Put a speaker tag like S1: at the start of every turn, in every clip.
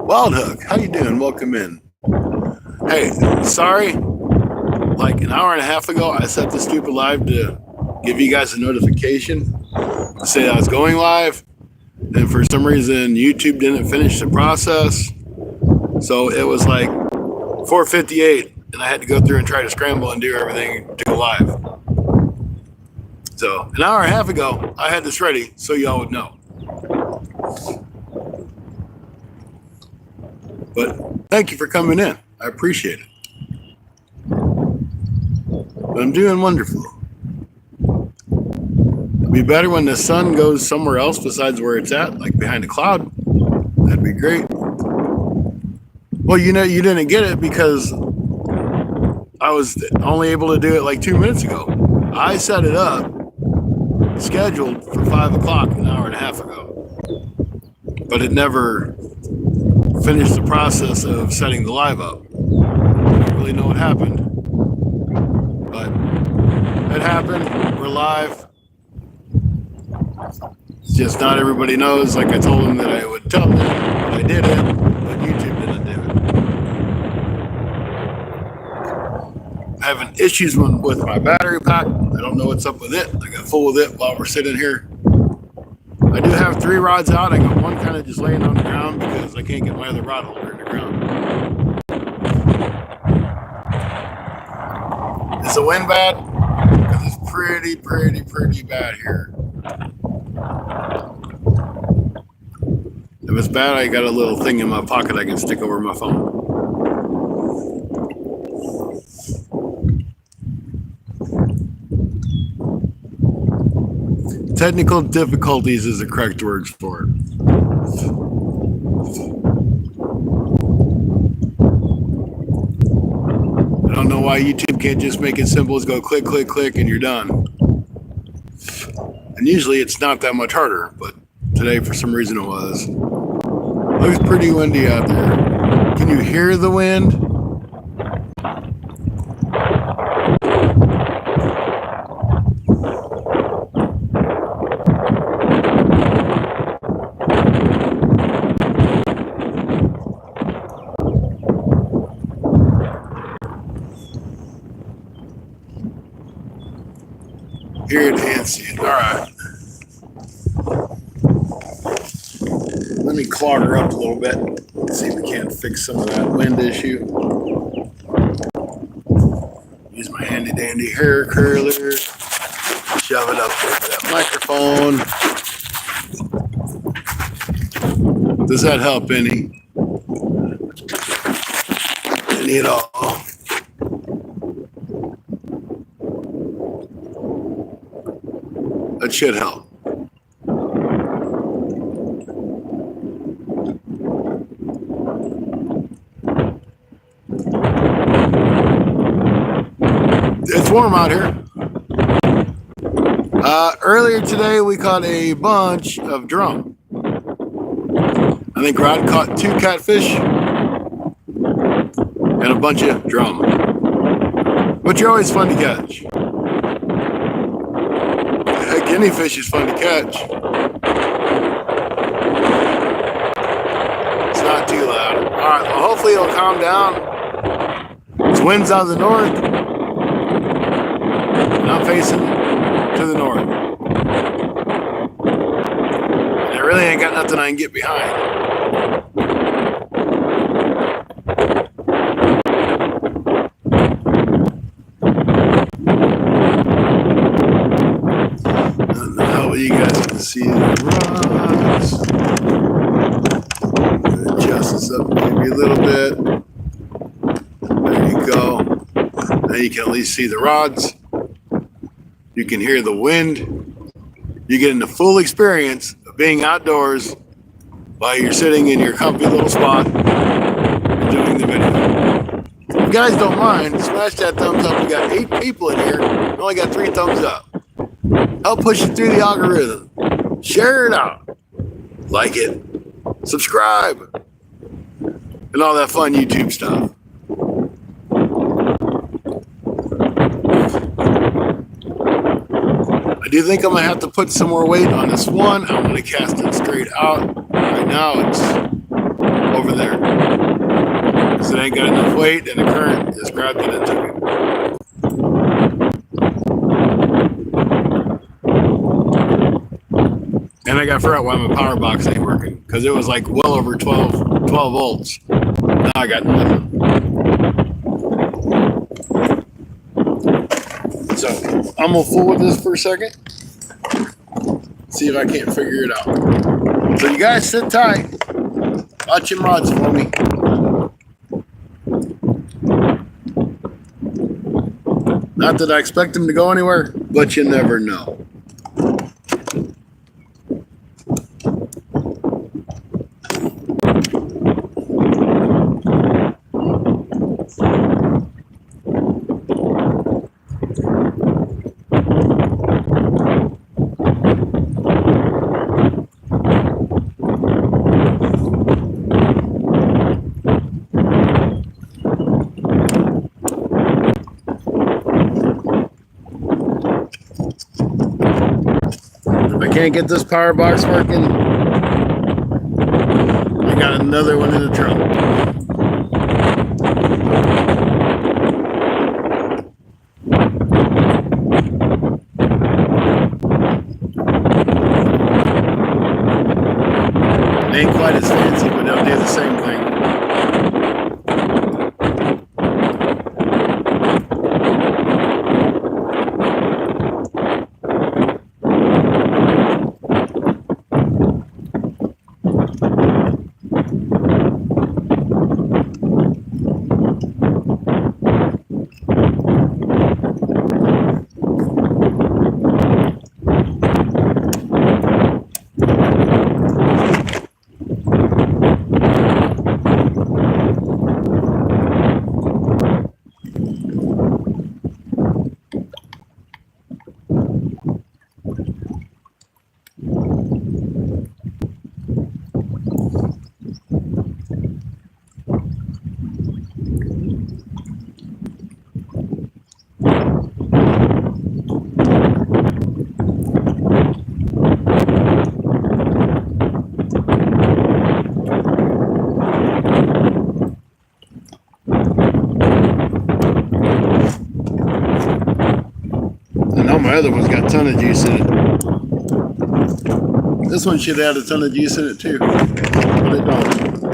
S1: Wild Hook, how you doing? Welcome in. Hey, sorry, like an hour and a half ago, I set the stupid live to give you guys a notification to say that I was going live, and for some reason, YouTube didn't finish the process, so it was like 4:58, and I had to go through and try to scramble and do everything to go live. So an hour and a half ago, I had this ready so y'all would know. But thank you for coming in. I appreciate it. But I'm doing wonderful. It'll be better when the sun goes somewhere else besides where it's at, like behind a cloud. That'd be great. Well, you know, you didn't get it because I was only able to do it like 2 minutes ago. I set it up, scheduled for 5 o'clock an hour and a half ago, but it never finished the process of setting the live up. I don't really know what happened, but it happened. We're live. It's just not everybody knows. Like I told them that I would tell them, but I did it, but YouTube didn't do it. Having issues with my battery pack. I don't know what's up with it. I got full with it while we're sitting here. I do have 3 rods out. I got one kind of just laying on the ground because I can't get my other rod holder in the ground. Is the wind bad? Because it's pretty bad here. If it's bad, I got a little thing in my pocket I can stick over my phone. Technical difficulties is the correct word for it. I don't know why YouTube can't just make it simple as go click, click, click, and you're done. And usually it's not that much harder, but today for some reason it was. Looks pretty windy out there. Can you hear the wind? Hear it and see it. All right. Let me clog her up a little bit. Let's see if we can't fix some of that wind issue. Use my handy dandy hair curler. Shove it up with that microphone. Does that help any? Any at all? That should help. It's warm out here. Earlier today, we caught a bunch of drum. I think Rod caught 2 catfish and a bunch of drum, which are always fun to catch. Guinea fish is fun to catch. It's not too loud. All right, well, hopefully it'll calm down. It's winds out of the north. And I'm facing to the north. And I really ain't got nothing I can get behind. You guys can see the rods. Adjust this up maybe a little bit. There you go. Now you can at least see the rods. You can hear the wind. You get in the full experience of being outdoors while you're sitting in your comfy little spot and doing the video. If you guys don't mind, smash that thumbs up. We got 8 people in here. We only got 3 thumbs up. Help push it through the algorithm. Share it out. Like it. Subscribe. And all that fun YouTube stuff. I do think I'm going to have to put some more weight on this one. I'm going to cast it straight out. Right now it's over over there. Because it ain't got enough weight and the current just grabbed it and took it. And I got to figure out why my power box ain't working. Because it was like well over 12 volts. Now I got nothing. So I'm going to fool with this for a second. See if I can't figure it out. So you guys sit tight. Watch your rods for me. Not that I expect them to go anywhere, but you never know. Can't get this power box working. I got another one in the trunk. Ain't quite as fancy, but they'll do the same thing. My other one's got a ton of juice in it. This one should add a ton of juice in it too, but it don't.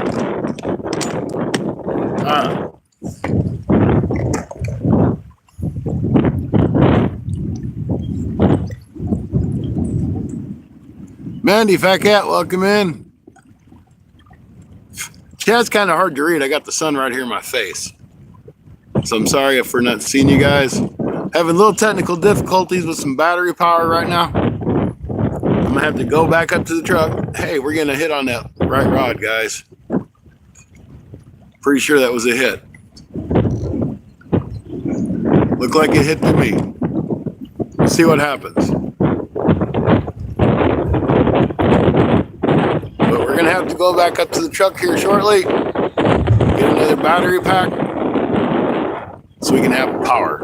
S1: Alright. Mandy, Fat Cat, welcome in. Chad's kind of hard to read. I got the sun right here in my face. So I'm sorry if we're not seeing you guys. Having little technical difficulties with some battery power right now. I'm gonna have to go back up to the truck. Hey, we're gonna hit on that right rod, guys. Pretty sure that was a hit. Looked like it hit to me. Let's see what happens. But we're gonna have to go back up to the truck here shortly. Get another battery pack so we can have power.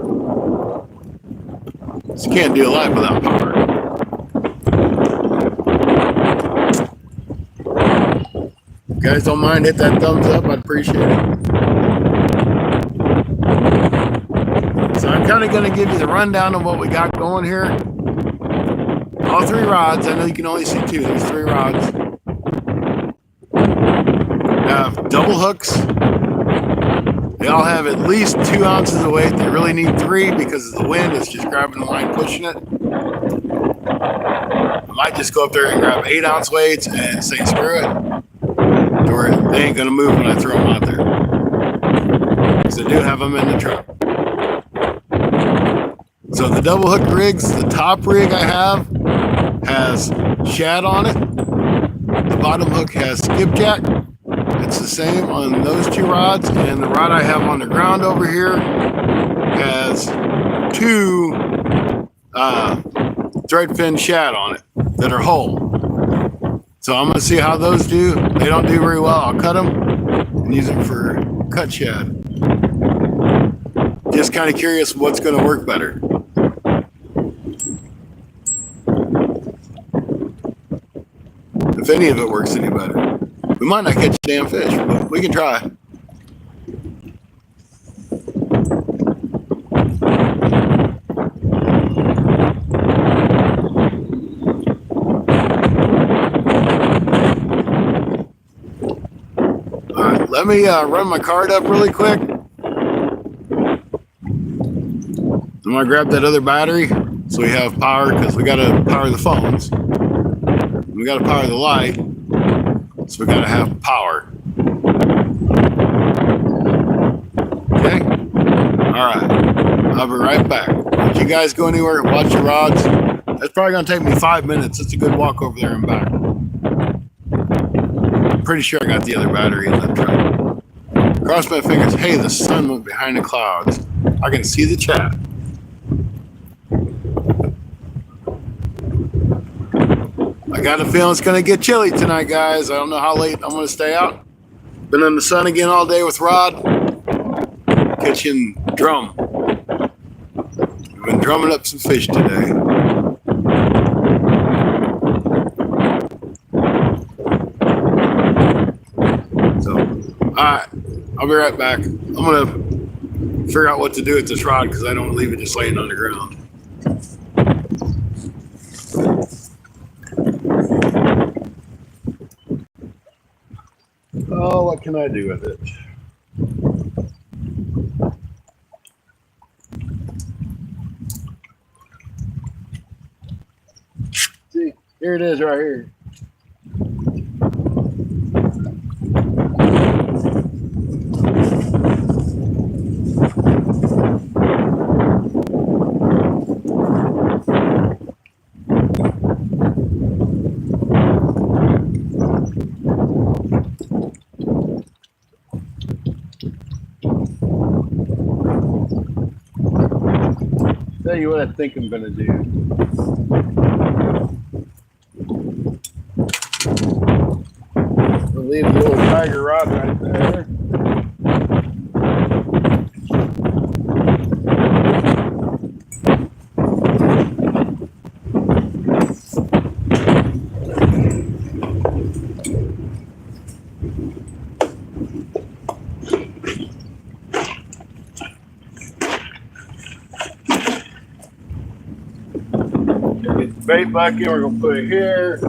S1: So you can't do a live without power. If you guys don't mind, hit that thumbs up. I'd appreciate it. So I'm kind of going to give you the rundown of what we got going here. All three rods. I know you can only see two. There's three rods. Have double hooks. They all have at least 2 ounces of weight. They really need 3 because of the wind. It's just grabbing the line, pushing it. I might just go up there and grab 8-ounce weights and say screw it. Or they ain't going to move when I throw them out there. Because I do have them in the truck. So the double hook rigs, the top rig I have has shad on it. The bottom hook has skipjack. It's the same on those 2 rods, and the rod I have on the ground over here has 2 threadfin shad on it that are whole. So I'm going to see how those do. They don't do very well. I'll cut them and use them for cut shad. Just kind of curious what's going to work better. If any of it works any better. We might not catch a damn fish, but we can try. All right, let me run my card up really quick. I'm gonna grab that other battery so we have power, because we gotta power the phones. We gotta power the light, so we gotta have power. Okay. All right. I'll be right back. Don't you guys go anywhere. Watch your rods. That's probably gonna take me 5 minutes. It's a good walk over there and back. Pretty sure I got the other battery in that truck. Cross my fingers. Hey, the sun went behind the clouds. I can see the chat. I got a feeling it's going to get chilly tonight, guys. I don't know how late I'm going to stay out. Been in the sun again all day with Rod. Catching drum. We've been drumming up some fish today. So, all right. I'll be right back. I'm going to figure out what to do with this rod because I don't want to leave it just laying on the ground. Oh, what can I do with it? See, here it is right here. Tell you what I think I'm going to do. I'll leave the little tiger rod right there. Bait bucket, we're going to put it here.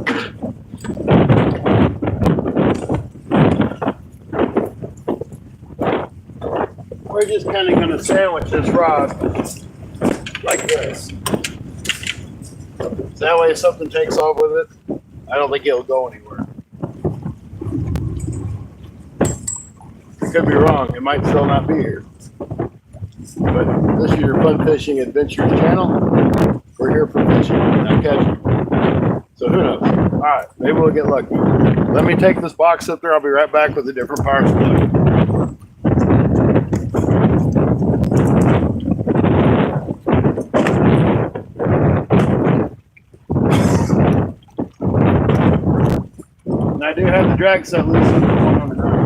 S1: We're just kind of going to sandwich this rod like this. So that way if something takes off with it, I don't think it'll go anywhere. I could be wrong. It might still not be here. But this is your Fun Fishing Adventures channel. We're here for fishing, not catching. So who knows? All right, maybe we'll get lucky. Let me take this box up there. I'll be right back with a different power supply. And I do have the drag set loose on the ground.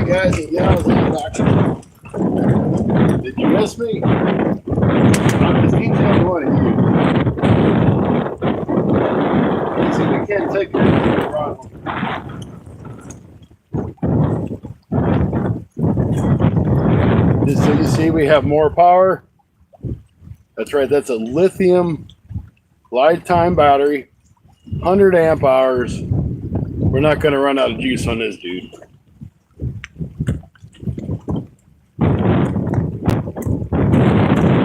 S1: right, guys and gals, I'm back. Did you miss me? I'm just each and every one of you. See, we can't take it. Just so you see, we have more power. That's right. That's a lithium lifetime battery, 100 amp hours. We're not going to run out of juice on this dude.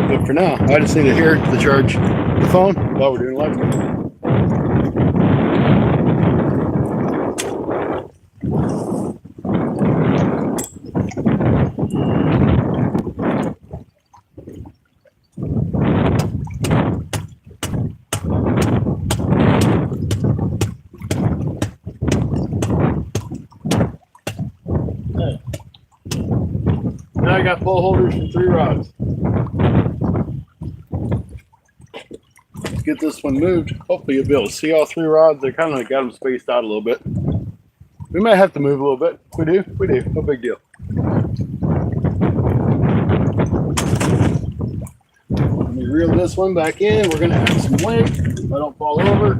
S1: But for now, I just need to hear to charge the phone while we're doing live stream. Now I got pole holders for 3 rods. Let's get this one moved. Hopefully you'll be able to see all 3 rods. I kind of got them spaced out a little bit. We might have to move a little bit. We do. No big deal. Let me reel this one back in. We're going to add some weight so I don't fall over.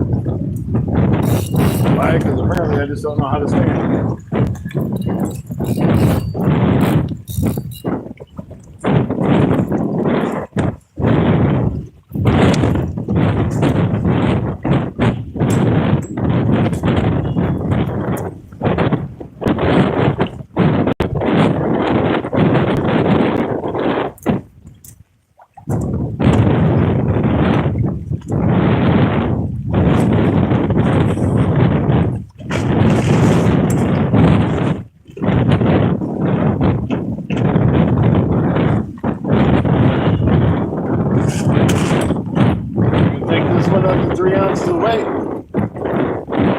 S1: Why? Because apparently I just don't know how to stand.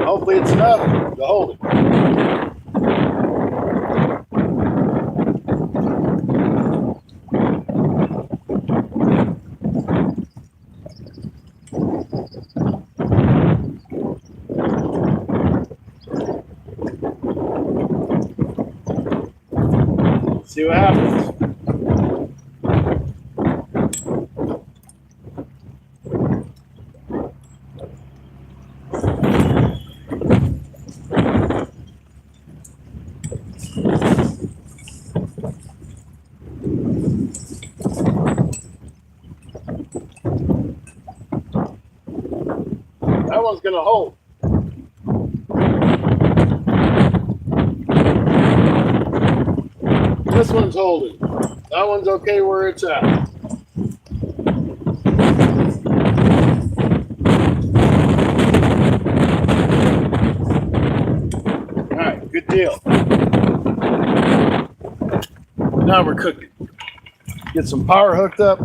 S1: Hopefully it's enough to hold it. See what happens. That one's going to hold. This one's holding. That one's okay where it's at. All right, good deal. Now we're cooking. Get some power hooked up.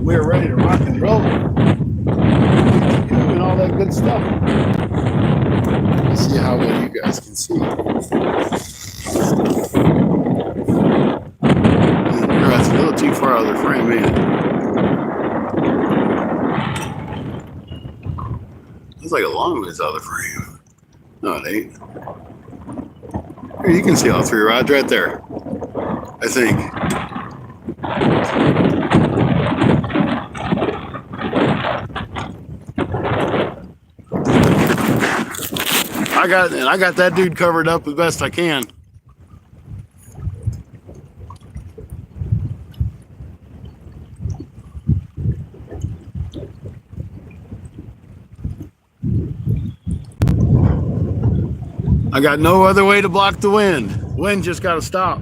S1: We're ready to rock and roll. And all that good stuff. Let's see how well you guys can see. That's a little too far out of the frame, man. It's like a long ways out of the frame. No, it ain't. Here, you can see all 3 rods right there, I think. I got that dude covered up as best I can. I got no other way to block the wind. Wind just got to stop.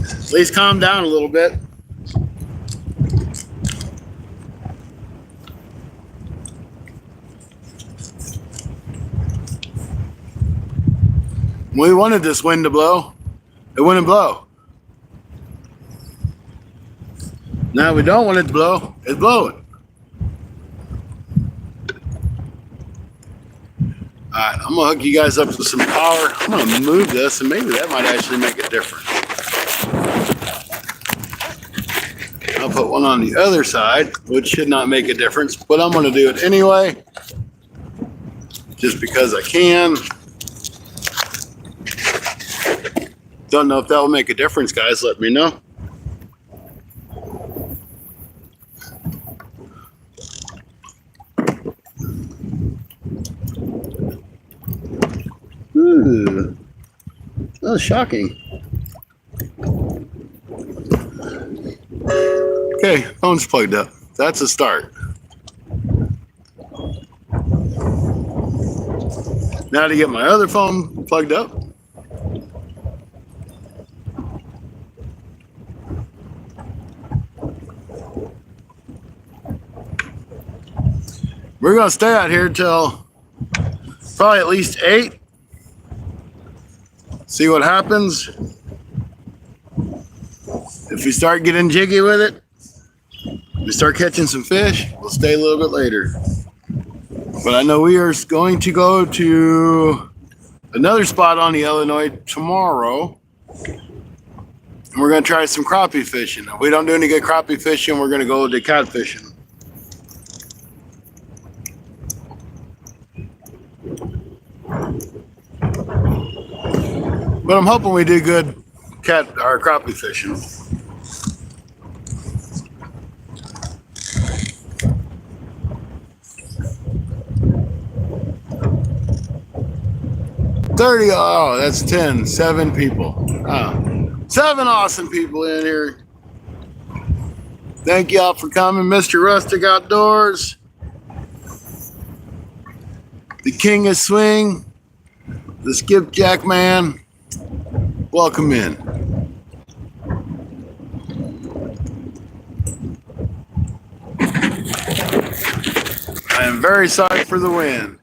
S1: At least calm down a little bit. We wanted this wind to blow. It wouldn't blow. Now we don't want it to blow. It's blowing. All right, I'm gonna hook you guys up with some power. I'm gonna move this, and maybe that might actually make a difference. I'll put one on the other side, which should not make a difference, but I'm gonna do it anyway, just because I can. Don't know if that will make a difference, guys. Let me know. Ooh, that was shocking. Okay, phone's plugged up. That's a start. Now to get my other phone plugged up. We're going to stay out here till probably at least 8. See what happens. If we start getting jiggy with it, we start catching some fish, we'll stay a little bit later. But I know we are going to go to another spot on the Illinois tomorrow. And we're going to try some crappie fishing. If we don't do any good crappie fishing, we're going to go to catfishing. But I'm hoping we do good crappie fishing. Oh, that's 10. 7 people. 7 awesome people in here. Thank y'all for coming. Mr. Rustic Outdoors. The King of Swing. The Skipjack Man. Welcome in. I am very sorry for the wind.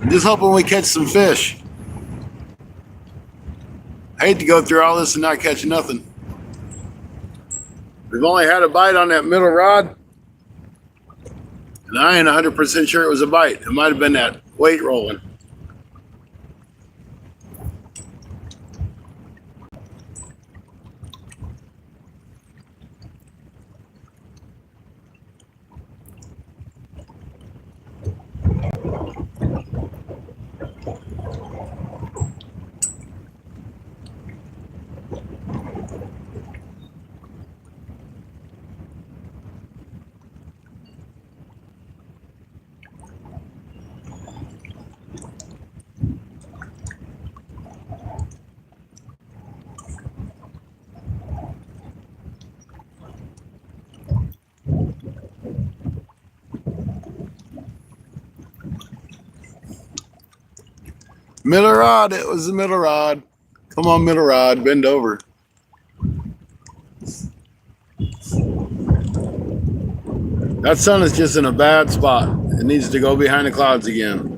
S1: Just hoping we catch some fish. I hate to go through all this and not catch nothing. We've only had a bite on that middle rod, and I ain't 100% sure it was a bite. It might have been that weight rolling. Middle rod, it was the middle rod. Come on, middle rod, bend over. That sun is just in a bad spot. It needs to go behind the clouds again.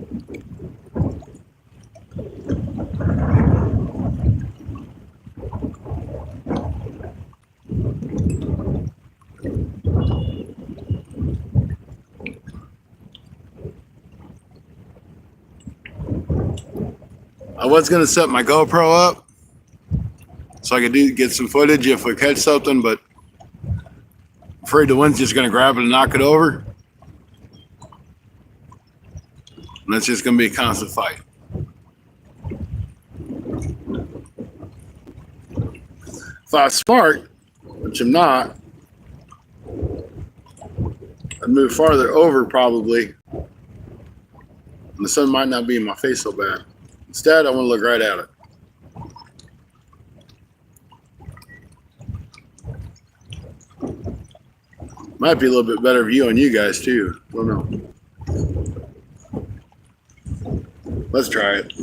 S1: I was going to set my GoPro up so I could get some footage if we catch something, but I'm afraid the wind's just going to grab it and knock it over. And that's just going to be a constant fight. If I was smart, which I'm not, I'd move farther over probably. And the sun might not be in my face so bad. Instead, I want to look right at it. Might be a little bit better view on you guys too. Don't know. Let's try it.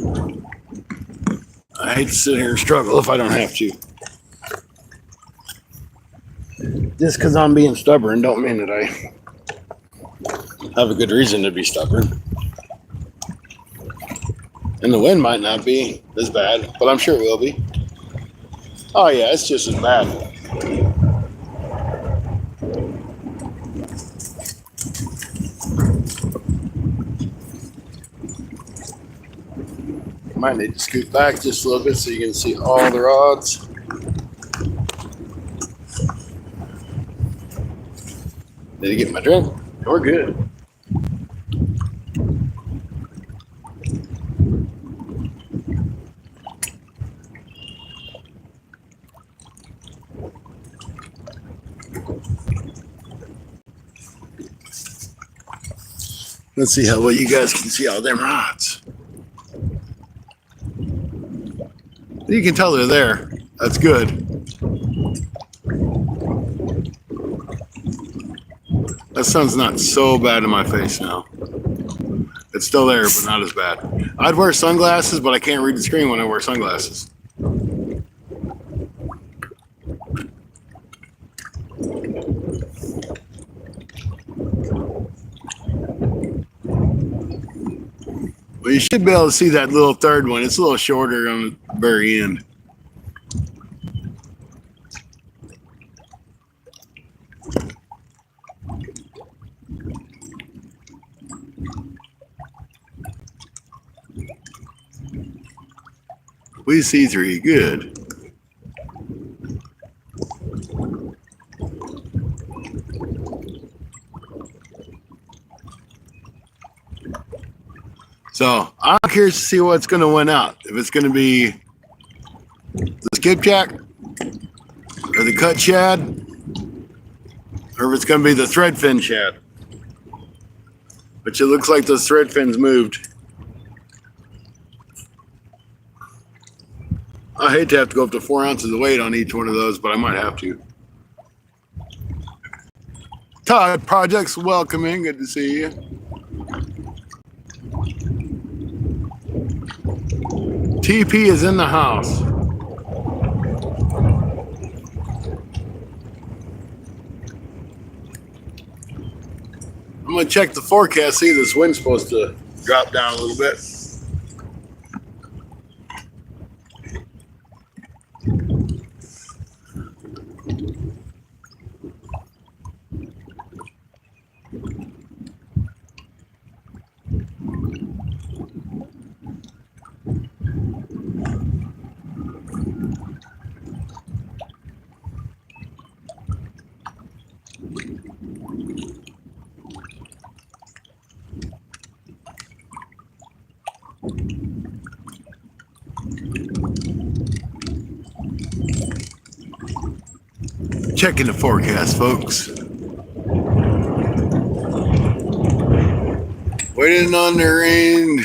S1: I hate to sit here and struggle if I don't have to. Just because I'm being stubborn don't mean that I have a good reason to be stubborn. And the wind might not be as bad, but I'm sure it will be. Oh yeah, it's just as bad. Might need to scoot back just a little bit so you can see all the rods. Did I get my drink? We're good. Let's see how well you guys can see all them rods. You can tell they're there. That's good. That sun's not so bad in my face now. It's still there, but not as bad. I'd wear sunglasses, but I can't read the screen when I wear sunglasses. Well, you should be able to see that little third one. It's a little shorter on the very end. We see three. Good. So I'm curious to see what's going to win out. If it's going to be the skipjack or the cut shad, or if it's going to be the threadfin shad. Which it looks like those threadfins moved. I hate to have to go up to 4 ounces of weight on each one of those, but I might have to. Todd Projects, welcoming. Good to see you. TP is in the house. I'm going to check the forecast, see if this wind's supposed to drop down a little bit. Checking the forecast, folks. Waiting on the rain.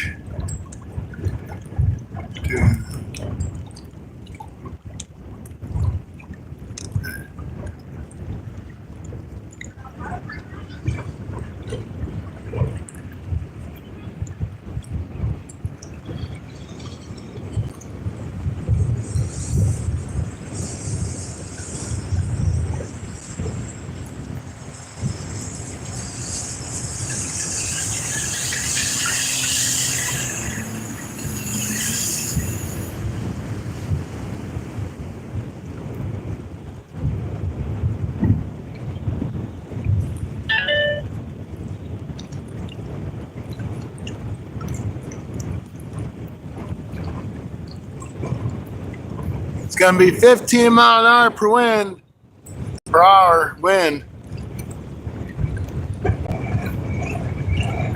S1: It's going to be 15 mile an hour per hour wind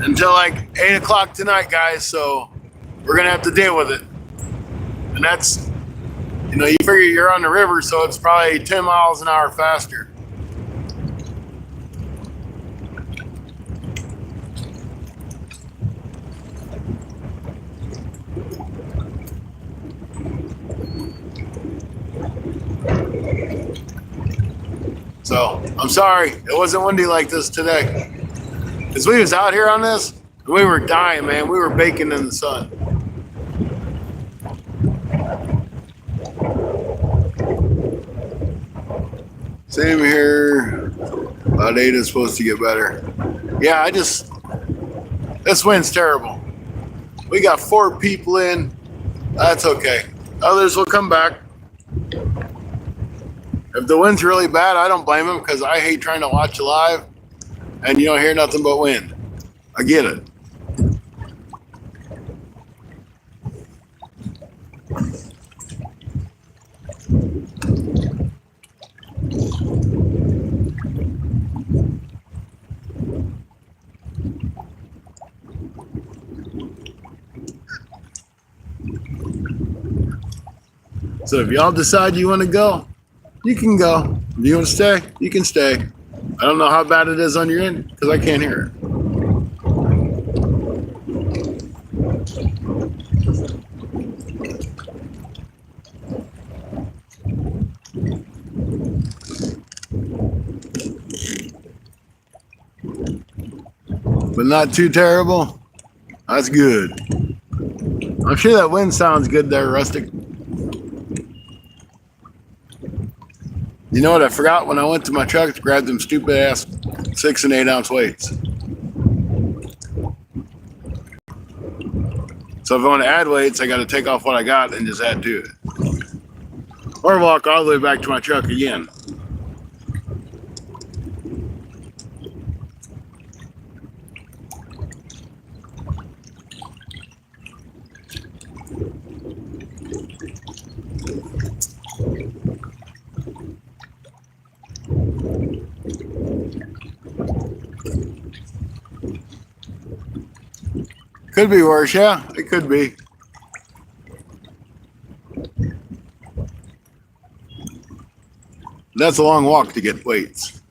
S1: until like 8 o'clock tonight, guys. So we're going to have to deal with it. And that's, you know, you figure you're on the river, so it's probably 10 miles an hour faster. So I'm sorry it wasn't windy like this today. Because we was out here on this, and we were dying, man. We were baking in the sun. Same here. About 8 is supposed to get better. Yeah, this wind's terrible. We got 4 people in. That's okay. Others will come back. If the wind's really bad, I don't blame him because I hate trying to watch live and you don't hear nothing but wind. I get it. So if y'all decide you want to go, you can go. If you want to stay, you can stay. I don't know how bad it is on your end because I can't hear it. But not too terrible. That's good. I'm sure that wind sounds good there, Rustic. You know what I forgot when I went to my truck to grab them stupid ass 6 and 8 ounce weights. So if I want to add weights, I got to take off what I got and just add to it. Or walk all the way back to my truck again. Could be worse, yeah, it could be. That's a long walk to get weights.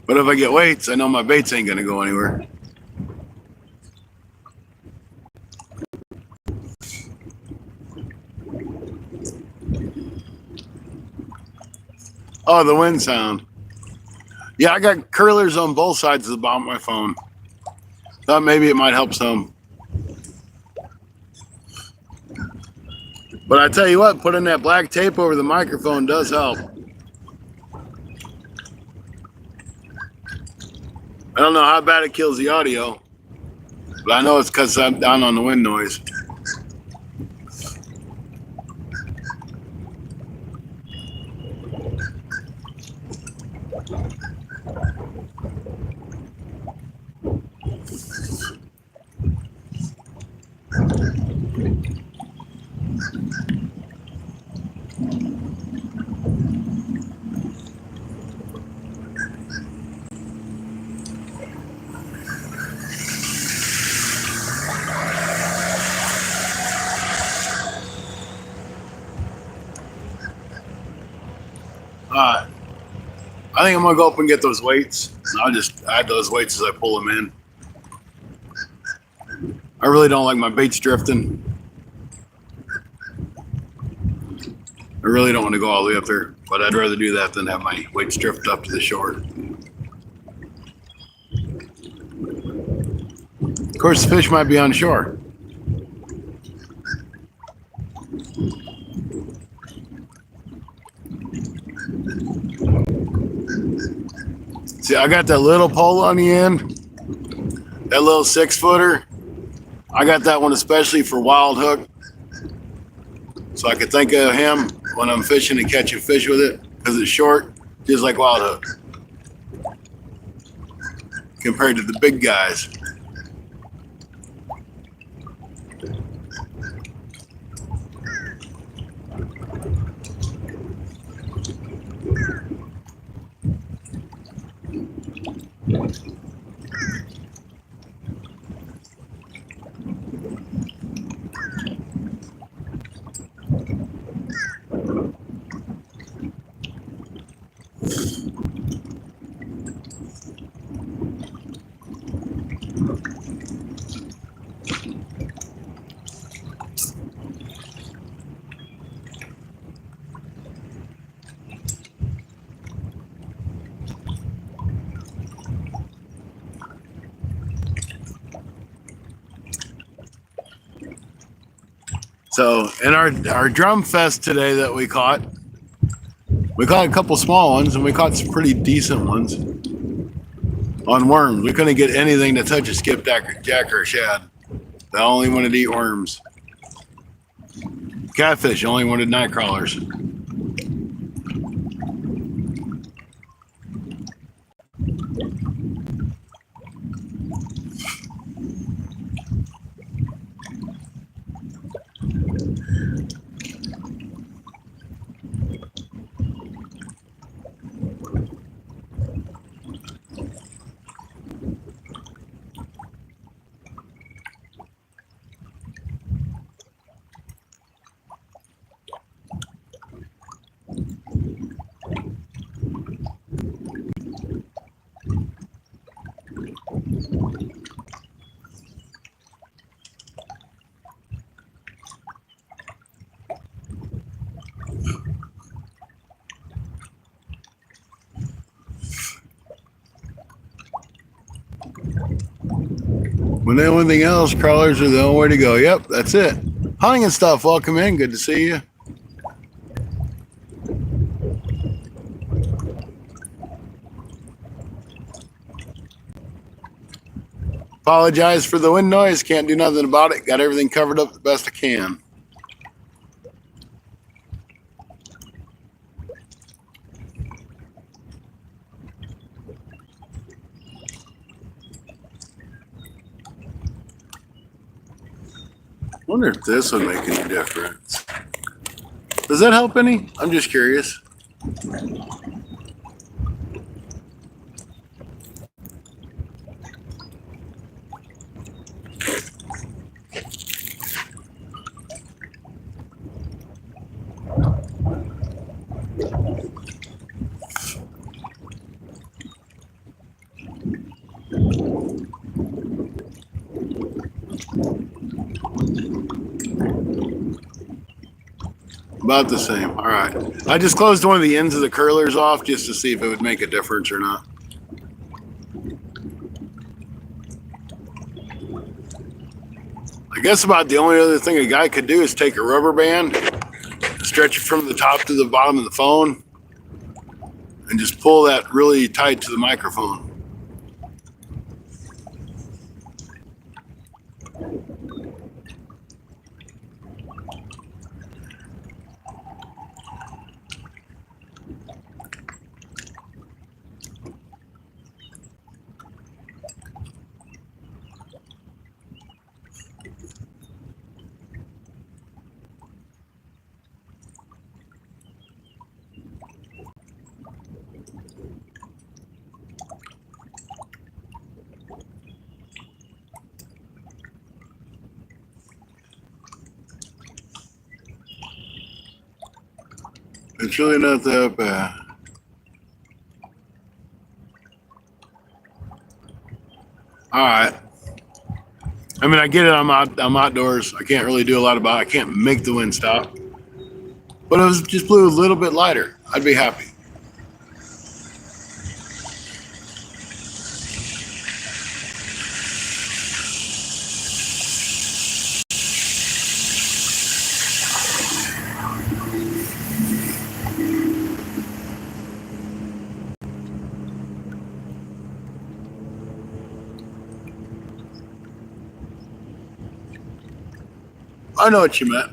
S1: But if I get weights, I know my baits ain't gonna go anywhere. Oh, the wind sound. Yeah, I got curlers on both sides of the bottom of my phone. Thought maybe it might help some. But I tell you what, putting that black tape over the microphone does help. I don't know how bad it kills the audio, but I know it's because I'm down on the wind noise. I think I'm gonna go up and get those weights. I'll just add those weights as I pull them in. I really don't like my baits drifting. I really don't want to go all the way up there, but I'd rather do that than have my weights drift up to the shore. Of course, the fish might be on shore. See, I got that little pole on the end, that little 6-footer. I got that one especially for wild hook. So I could think of him when I'm fishing and catching fish with it because it's short, just like wild hook. Compared to the big guys. So in our drum fest today that we caught a couple small ones and we caught some pretty decent ones on worms. We couldn't get anything to touch a skipjack or shad. They only wanted to eat worms. Catfish only wanted night crawlers. When they do anything else, crawlers are the only way to go. Yep, that's it. Hunting and stuff, welcome in. Good to see you. Apologize for the wind noise. Can't do nothing about it. Got everything covered up the best I can. Wonder if this would make any difference. Does that help any? I'm just curious. About the same. All right. I just closed one of the ends of the curlers off just to see if it would make a difference or not. I guess about the only other thing a guy could do is take a rubber band, stretch it from the top to the bottom of the phone, and just pull that really tight to the microphone. It's really not that bad. All right. I mean, I get it. I'm outdoors. I can't really do a lot about it. I can't make the wind stop. But if it just blew a little bit lighter, I'd be happy. I know what you meant.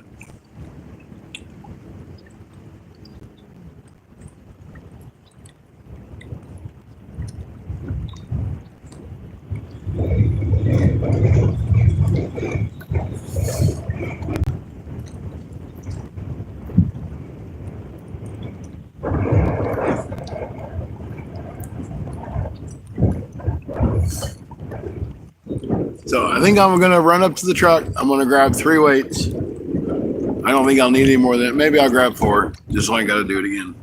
S1: So I think I'm going to run up to the truck. I'm going to grab 3 weights. I don't think I'll need any more than that. Maybe I'll grab 4, just so I got to do it again.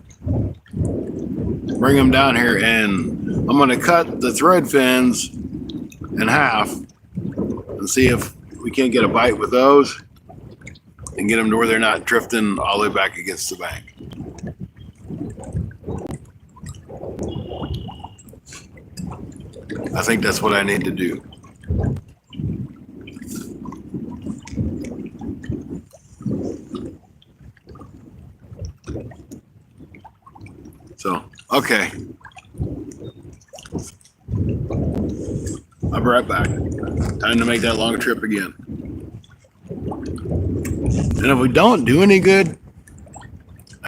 S1: Bring them down here, and I'm going to cut the thread fins in half and see if we can't get a bite with those and get them to where they're not drifting all the way back against the bank. I think that's what I need to do. So, okay. I'll be right back. Time to make that long trip again. And if we don't do any good,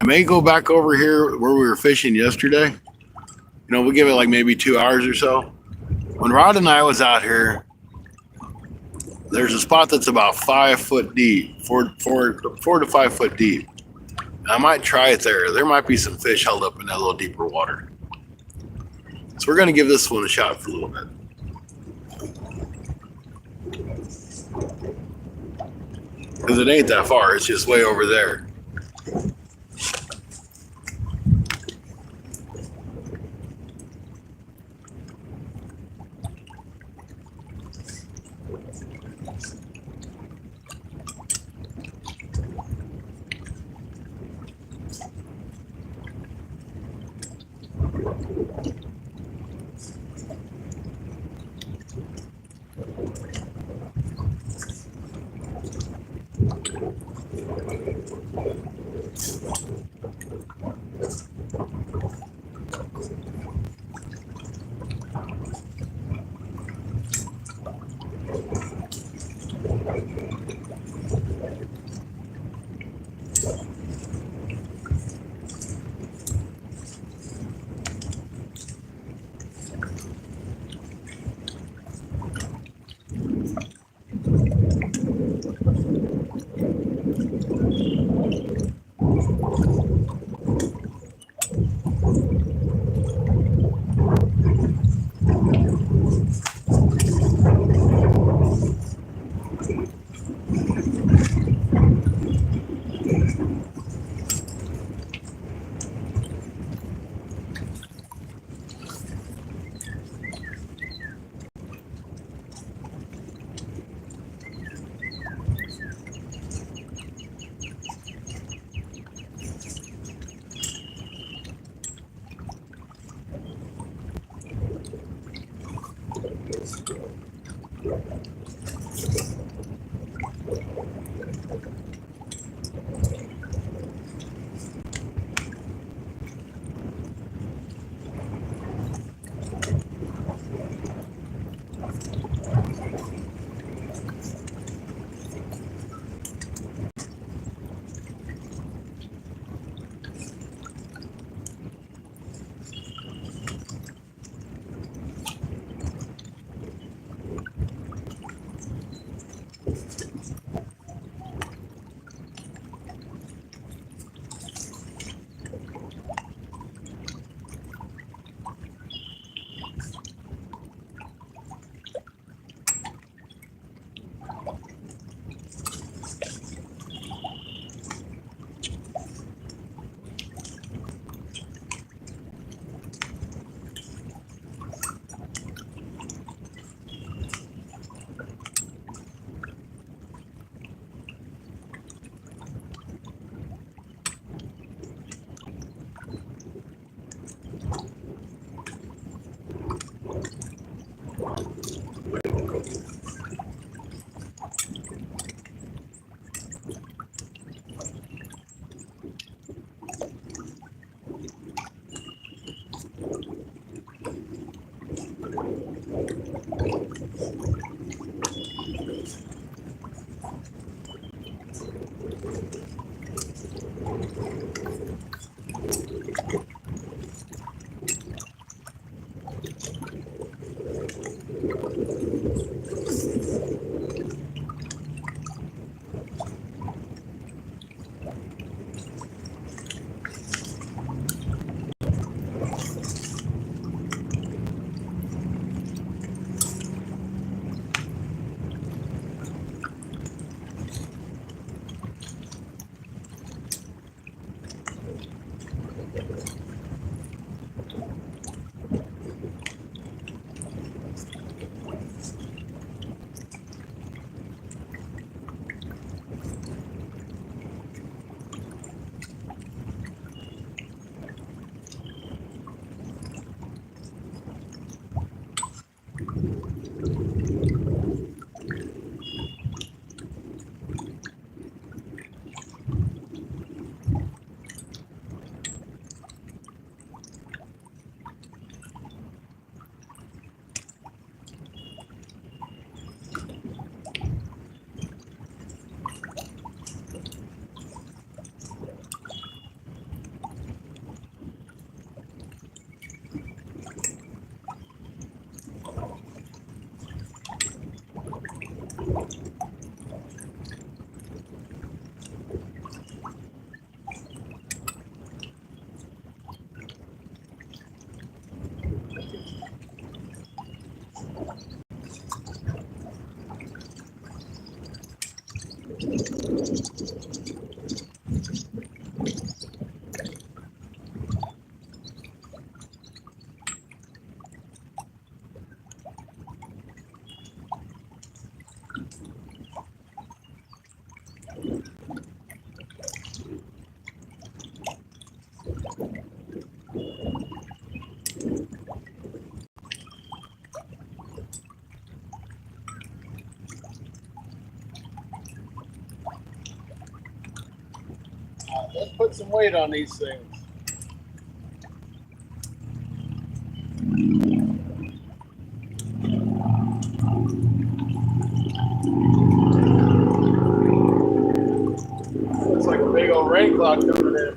S1: I may go back over here where we were fishing yesterday. You know, we'll give it like maybe 2 hours or so. When Rod and I was out here, there's a spot that's about 5 foot deep, 4 to 5 foot deep. And I might try it there. There might be some fish held up in that little deeper water. So we're going to give this one a shot for a little bit. Because it ain't that far. It's just way over there.
S2: Let's put some weight on these things. Looks like a big old rain cloud coming in.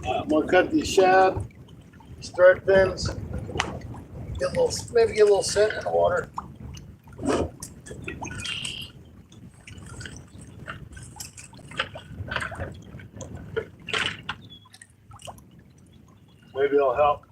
S2: I'm gonna cut these shad, these threadfins. Maybe get a little scent in the water. Maybe it'll help.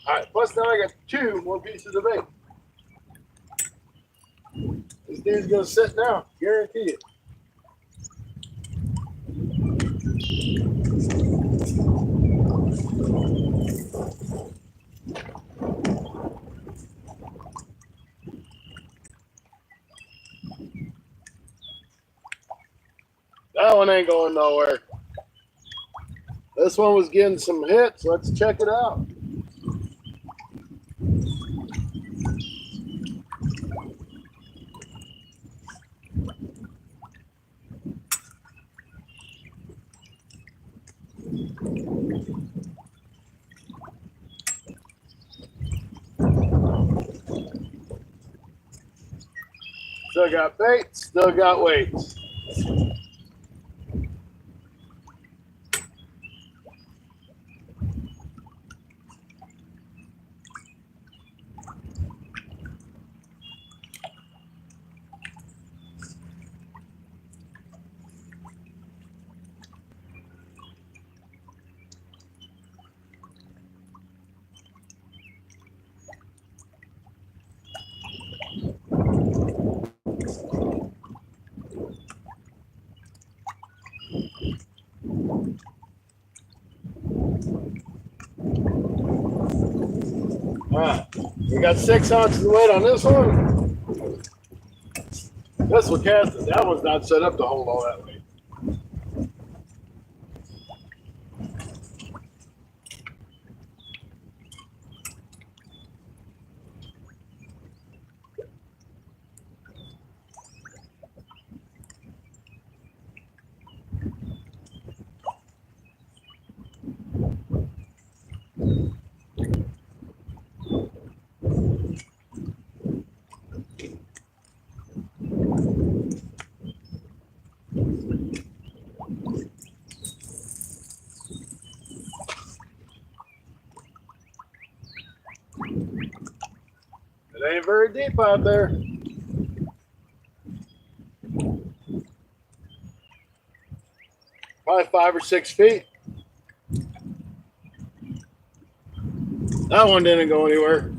S2: All right, plus now I got 2 more pieces of bait. This dude's gonna sit now, guarantee it. That one ain't going nowhere. This one was getting some hits. Let's check it out. Still got bait, still got weights. All right, we got 6 ounces of weight on this one. This will cast it. That one's not set up to hold all that weight. It ain't very deep out there. Probably 5 or 6 feet. That one didn't go anywhere.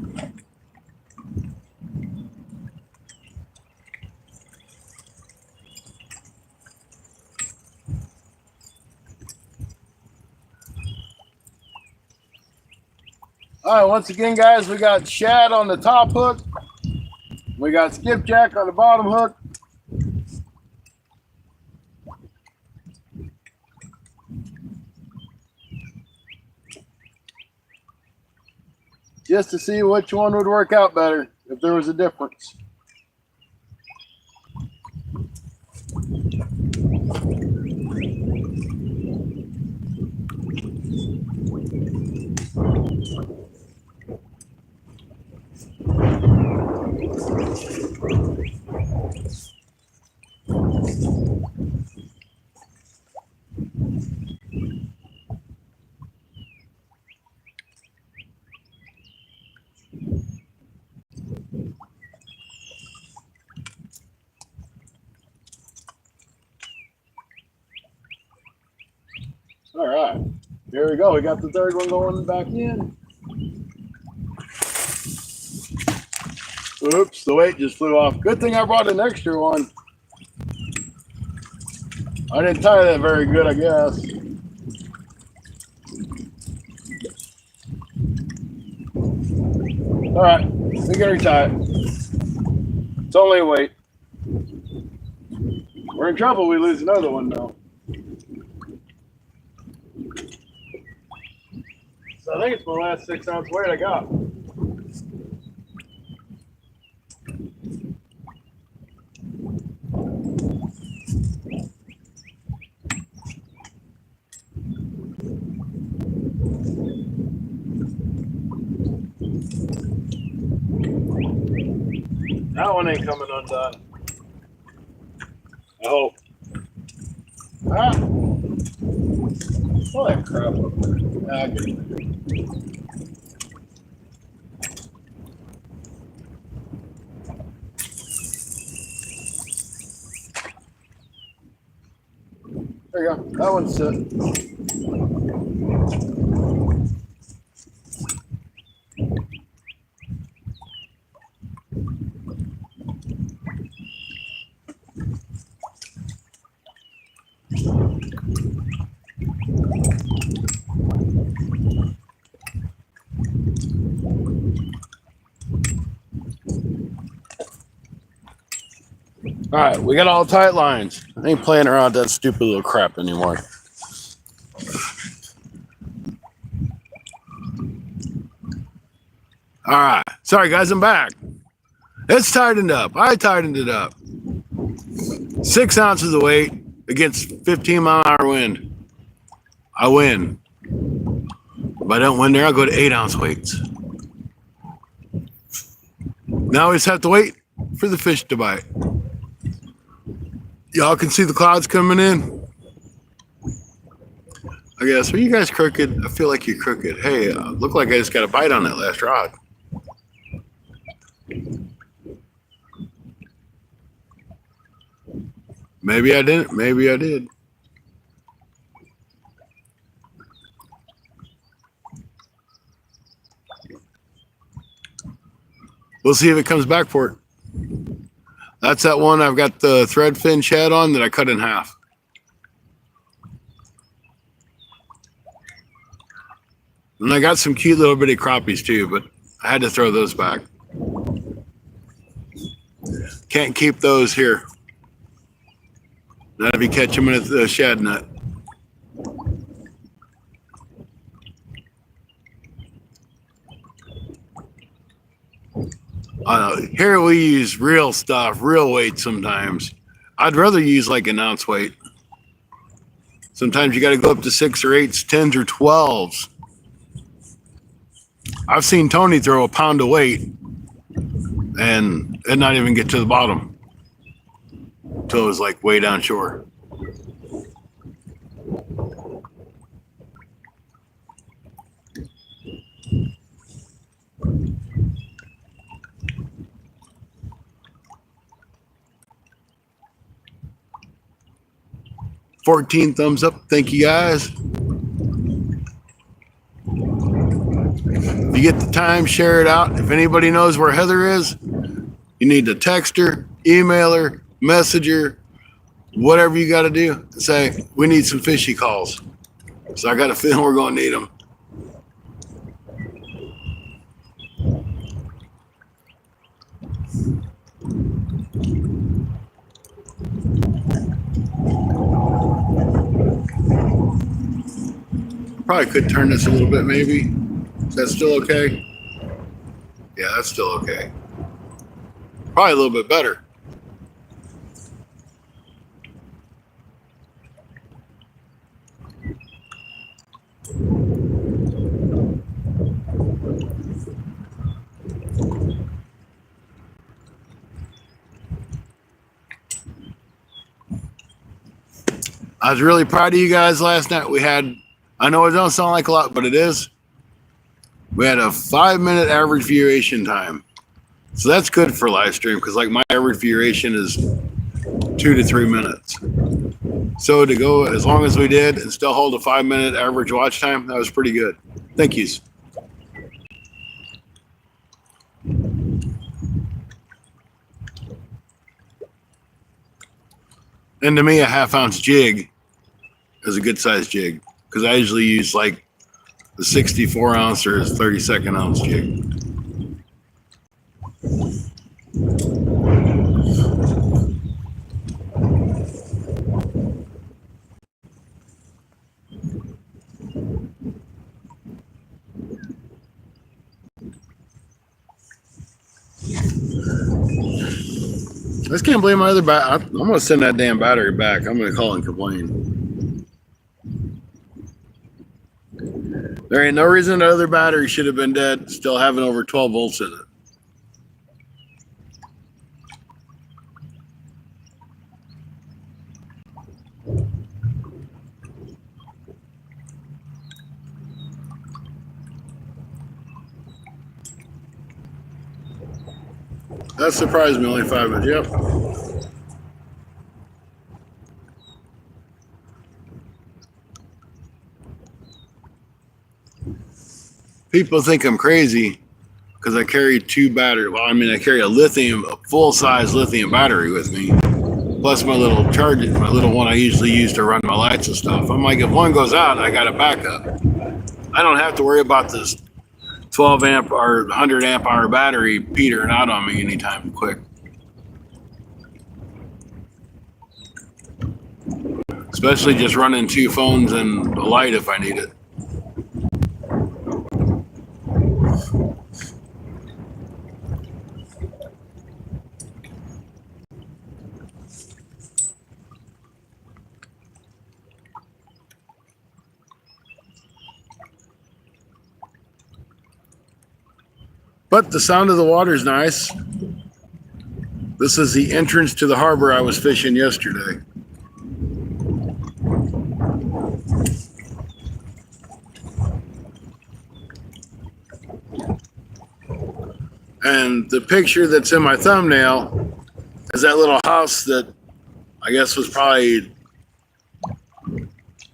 S2: All right, once again, guys, we got shad on the top hook. We got skipjack on the bottom hook. Just to see which one would work out better if there was a difference. All right, here we go. We got the third one going back in. Oops, the weight just flew off. Good thing I brought an extra one. I didn't tie that very good, I guess. All right, we can retie it. It's only a weight. We're in trouble. We lose another one now. So I think it's my last 6 ounce weight I got. That one ain't coming undone. I hope. Ah. Oh, that crap. Ah, I get it. There you go. That one's set. All right, we got all tight lines. I ain't playing around with that stupid little crap anymore. All right, sorry guys, I'm back. It's tightened up. I tightened it up. 6 ounces of weight against 15-mile-an-hour wind. I win. If I don't win there, I'll go to 8-ounce weights. Now we just have to wait for the fish to bite. Y'all can see the clouds coming in. I guess. Are you guys crooked? I feel like you're crooked. Hey, look like I just got a bite on that last rod. Maybe I didn't. Maybe I did. We'll see if it comes back for it. That's that one I've got the threadfin shad on that I cut in half. And I got some cute little bitty crappies too, but I had to throw those back. Can't keep those here. Not if you catch them in a shad net. Here we use real stuff, real weight sometimes. I'd rather use like an ounce weight. Sometimes you got to go up to 6 or 8s, 10s or 12s. I've seen Tony throw a pound of weight and not even get to the bottom until it was like way down shore. $14 thumbs up. Thank you guys. If you get the time, share it out. If anybody knows where Heather is, you need to text her, email her, message her, whatever you got to do. Say, we need some fishy calls. So I got a feeling we're going to need them. Probably could turn this a little bit, maybe. Is that still okay? Yeah, that's still okay. Probably a little bit better. I was really proud of you guys last night. We had, I know it don't sound like a lot, but it is. We had a 5-minute average viewation time. So that's good for live stream because like my average viewation is 2 to 3 minutes. So to go as long as we did and still hold a 5-minute average watch time, that was pretty good. Thank yous. And to me, a 1/2 ounce jig is a good size jig because I usually use like the 64 ounce or 32nd ounce jig. I just can't believe my other battery. I'm going to send that damn battery back. I'm going to call and complain. There ain't no reason the other battery should have been dead, still having over 12 volts in it. That surprised me, only 5 minutes. Yep. People think I'm crazy because I carry 2 batteries. Well, I mean, I carry a full-size lithium battery with me, plus my little charger, my little one I usually use to run my lights and stuff. I'm like, if one goes out, I got a backup. I don't have to worry about this 12 amp or 100 amp hour battery petering out on me anytime quick. Especially just running 2 phones and a light if I need it. But the sound of the water is nice. This is the entrance to the harbor I was fishing yesterday. And the picture that's in my thumbnail is that little house that I guess was probably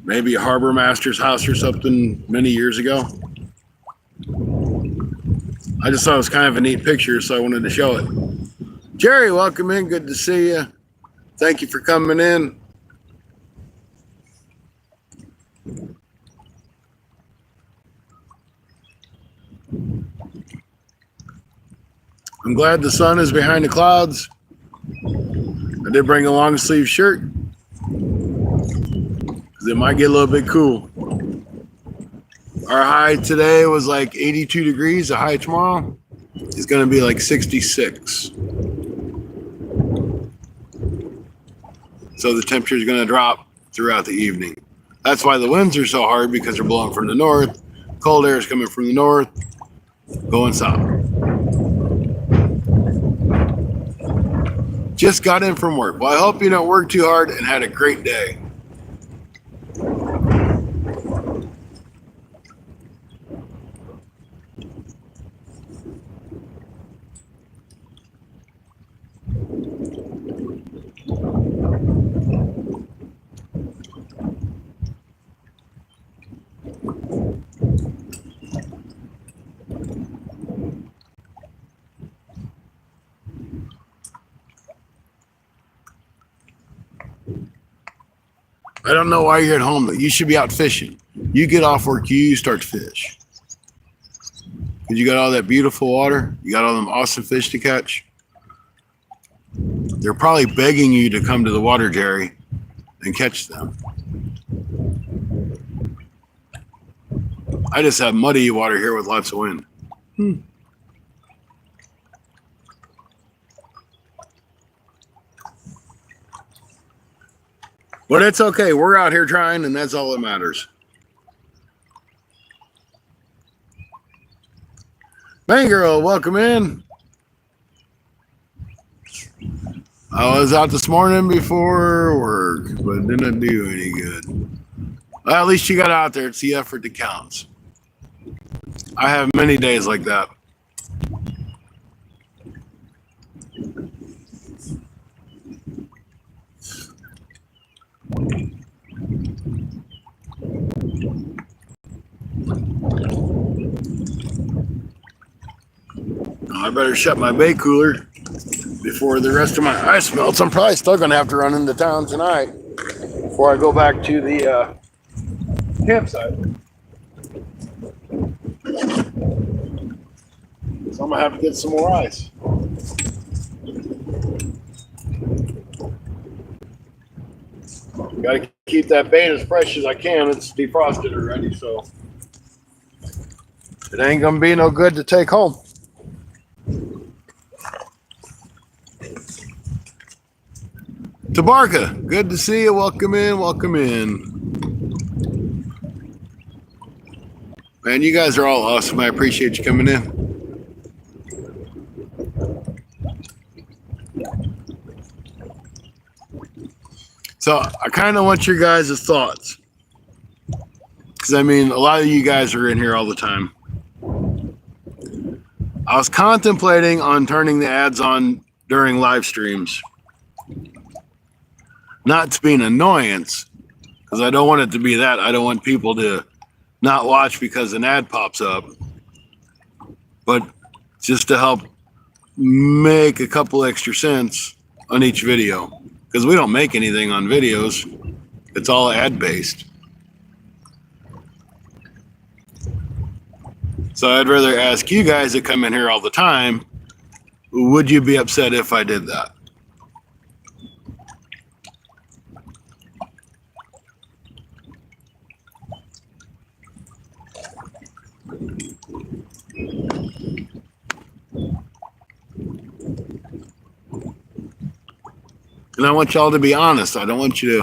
S2: maybe a harbor master's house or something many years ago. I just thought it was kind of a neat picture, so I wanted to show it. Jerry, welcome in. Good to see you. Thank you for coming in. I'm glad the sun is behind the clouds. I did bring a long sleeve shirt because it might get a little bit cool. Our high today was like 82 degrees. The high tomorrow is going to be like 66. So the temperature is going to drop throughout the evening. That's why the winds are so hard, because they're blowing from the north. Cold air is coming from the north, going south. Just got in from work. Well, I hope you don't work too hard and had a great day. I don't know why you're at home. You should be out fishing. You get off work, you start to fish. Because you got all that beautiful water. You got all them awesome fish to catch. They're probably begging you to come to the water, Jerry, and catch them. I just have muddy water here with lots of wind. But it's okay. We're out here trying, and that's all that matters. Hey, girl, welcome in. I was out this morning before work, but it didn't do any good. Well, at least you got out there. It's the effort that counts. I have many days like that. I better shut my bait cooler before the rest of my ice melts. I'm probably still going to have to run into town tonight before I go back to the campsite. So I'm going to have to get some more ice. Got to keep that bait as fresh as I can. It's defrosted already, so it ain't going to be no good to take home. Tabarka, good to see you. Welcome in, welcome in. Man, you guys are all awesome. I appreciate you coming in. So I kind of want your guys' thoughts. Because, I mean, a lot of you guys are in here all the time. I was contemplating on turning the ads on during live streams. Not to be an annoyance, because I don't want it to be that. I don't want people to not watch because an ad pops up. But just to help make a couple extra cents on each video. Because we don't make anything on videos. It's all ad-based. So I'd rather ask you guys that come in here all the time, would you be upset if I did that? And I want y'all to be honest. I don't want you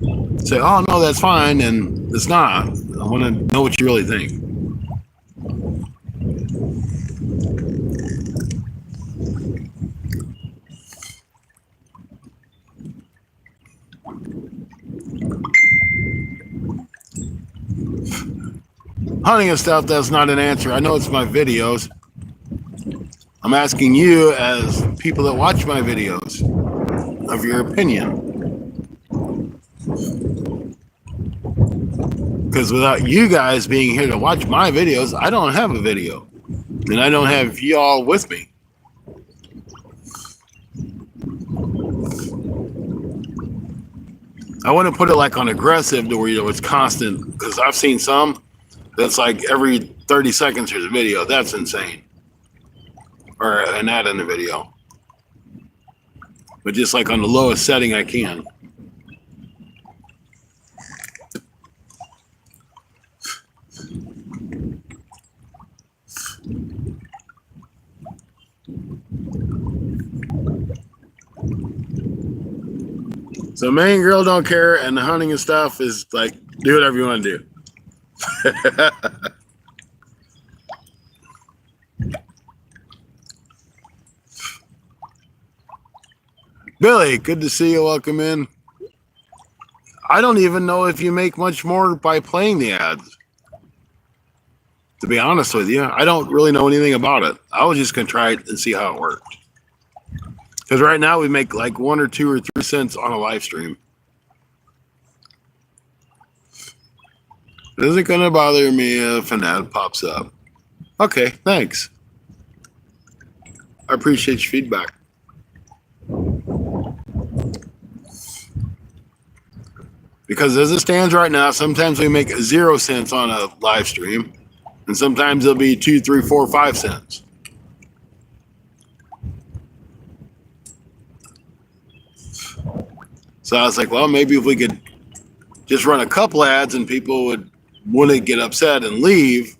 S2: to say, oh, no, that's fine, and it's not. I want to know what you really think. Hunting and stuff, that's not an answer. I know it's my videos. I'm asking you as people that watch my videos of your opinion. Because without you guys being here to watch my videos, I don't have a video. And I don't have y'all with me. I want to put it like on aggressive to where it's constant. Because I've seen some that's like every 30 seconds there's a video. That's insane. or an ad in the video. But just like on the lowest setting I can. So main girl don't care, and the hunting and stuff is like, do whatever you want to do. Billy, good to see you. Welcome in. I don't even know if you make much more by playing the ads. To be honest with you, I don't really know anything about it. I was just going to try it and see how it worked. Because right now we make like 1 or 2 or 3 cents on a live stream. It isn't going to bother me if an ad pops up. Okay, thanks. I appreciate your feedback. Because as it stands right now, sometimes we make 0 cents on a live stream, and sometimes it'll be 2, 3, 4, 5 cents. So I was like, well, maybe if we could just run a couple ads and people wouldn't get upset and leave,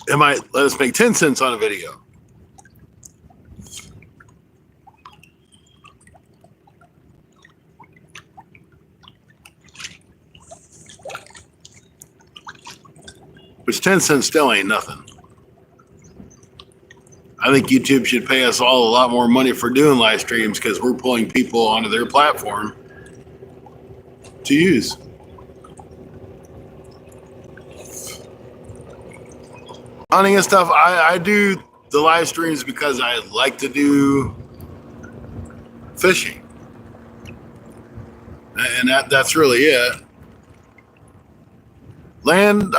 S2: it might let us make 10 cents on a video. Which 10 cents still ain't nothing. I think YouTube should pay us all a lot more money for doing live streams because we're pulling people onto their platform to use. Hunting and stuff, I do the live streams because I like to do fishing. And that's really it. Landon,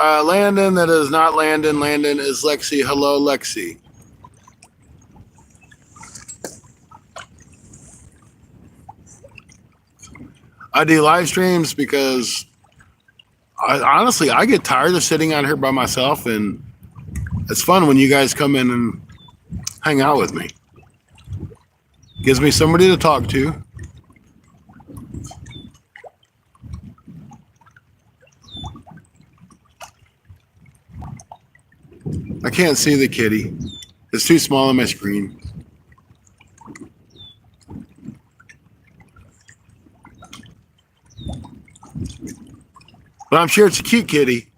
S2: that is not Landon. Landon is Lexi. Hello, Lexi. I do live streams because honestly, I get tired of sitting out here by myself, and it's fun when you guys come in and hang out with me. Gives me somebody to talk to. I can't see the kitty. It's too small on my screen. But I'm sure it's a cute kitty.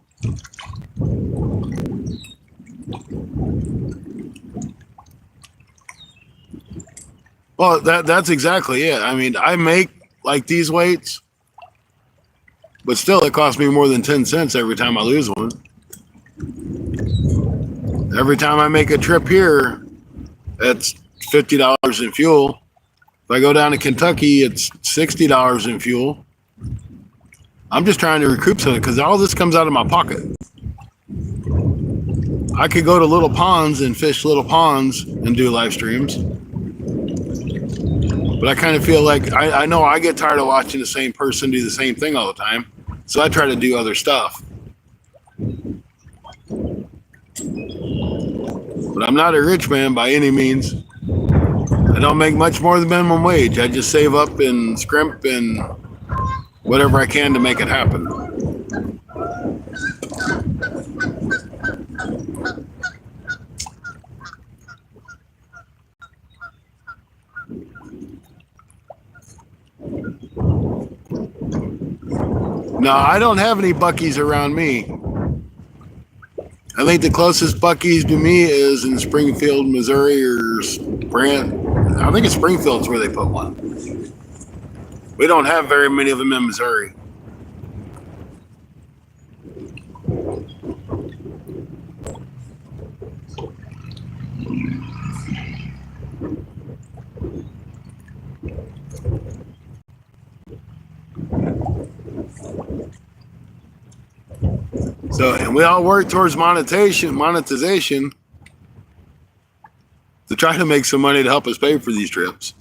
S2: Well, that's exactly it. I mean, I make like these weights, but still it costs me more than 10 cents every time I lose one. Every time I make a trip here, it's $50 in fuel. If I go down to Kentucky, it's $60 in fuel. I'm just trying to recoup something because all this comes out of my pocket. I could go to little ponds and fish little ponds and do live streams. But I kind of feel like I know I get tired of watching the same person do the same thing all the time. So I try to do other stuff. But I'm not a rich man by any means. I don't make much more than minimum wage. I just save up and scrimp and whatever I can to make it happen. No, I don't have any Buc-ee's around me. I think the closest Buc-ee's to me is in Springfield, Missouri, or I think it's Springfield's where they put one. We don't have very many of them in Missouri. So, and we all work towards monetization to try to make some money to help us pay for these trips.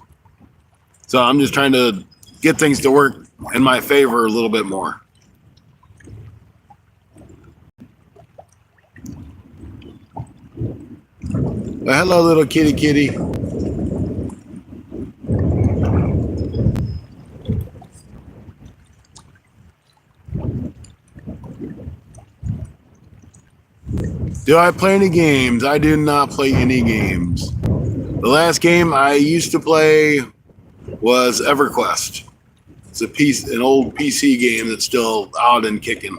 S2: So I'm just trying to get things to work in my favor a little bit more. Well, hello, little kitty kitty. Do I play any games? I do not play any games. The last game I used to play was EverQuest. It's an old PC game that's still out and kicking.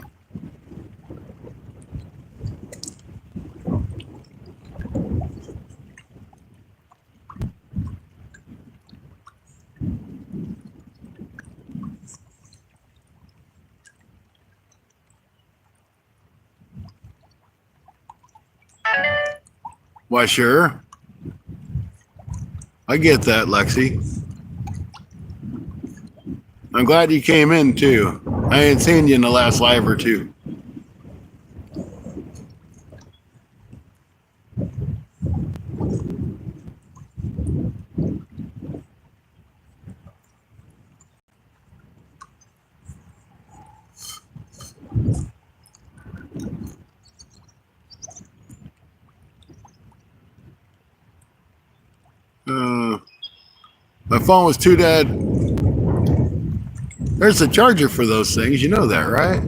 S2: Why, sure. I get that, Lexi. I'm glad you came in, too. I ain't seen you in the last live or two. My phone was too dead. There's a charger for those things. You know that, right?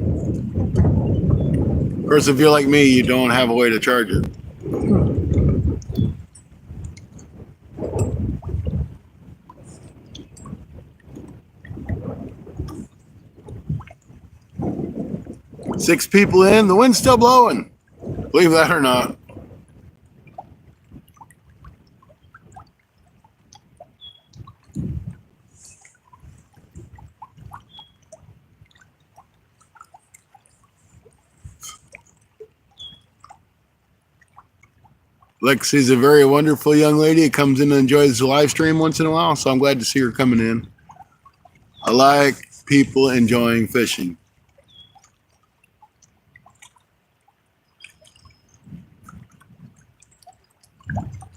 S2: Of course, if you're like me, you don't have a way to charge it. Six people in. The wind's still blowing. Believe that or not. Lexi's a very wonderful young lady. Comes in and enjoys the live stream once in a while, so I'm glad to see her coming in. I like people enjoying fishing.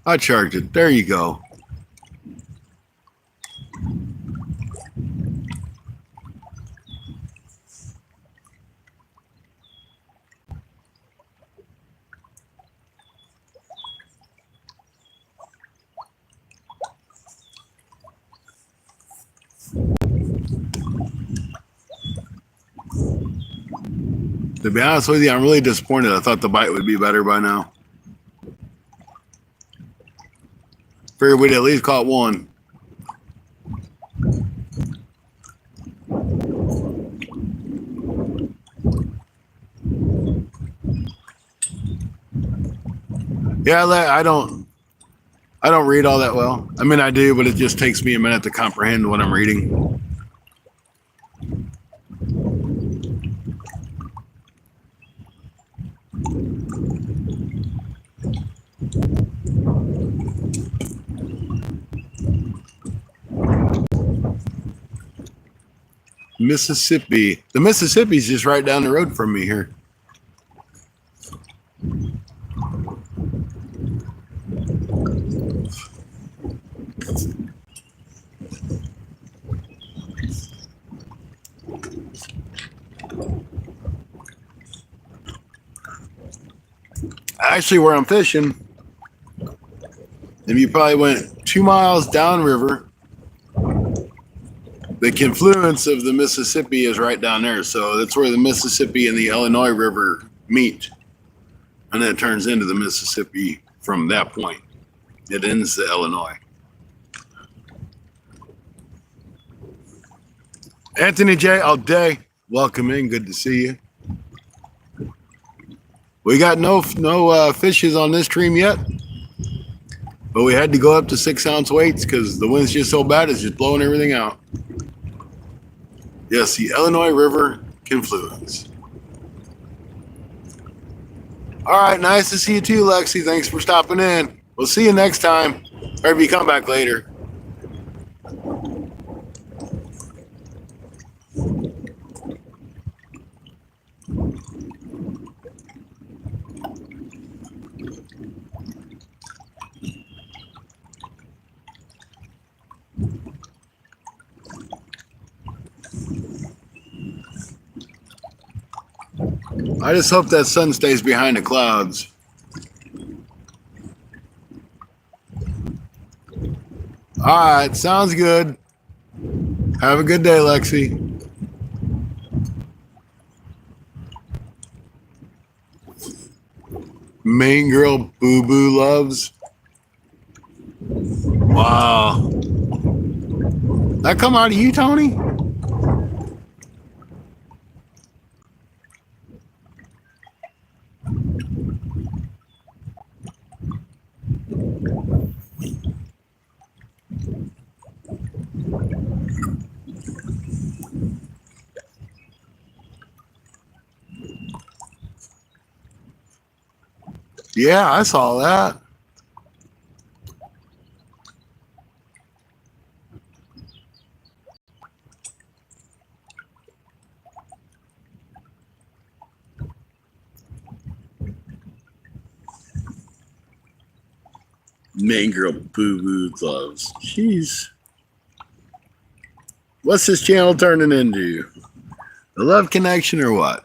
S2: I charged it. There you go. To be honest with you, I'm really disappointed. I thought the bite would be better by now. Figured we'd at least caught one. Yeah, I don't read all that well. I mean, I do, but it just takes me a minute to comprehend what I'm reading. Mississippi. The Mississippi's just right down the road from me here. Actually, where I'm fishing, and you probably went 2 miles downriver. The confluence of the Mississippi is right down there. So that's where the Mississippi and the Illinois River meet. And then it turns into the Mississippi from that point. It ends the Illinois. Anthony J. all day. Welcome in. Good to see you. We got no fishes on this stream yet. But we had to go up to 6-ounce weights because the wind's just so bad, it's just blowing everything out. Yes, the Illinois River confluence. All right, nice to see you too, Lexi. Thanks for stopping in. We'll see you next time. Or if you come back later. I just hope that sun stays behind the clouds. right, sounds good. Have a good day, Lexi. Main girl Boo Boo loves. Wow. That come out of you, Tony? Yeah, I saw that. Main girl Boo Boo gloves. Jeez. What's this channel turning into? The love connection or what?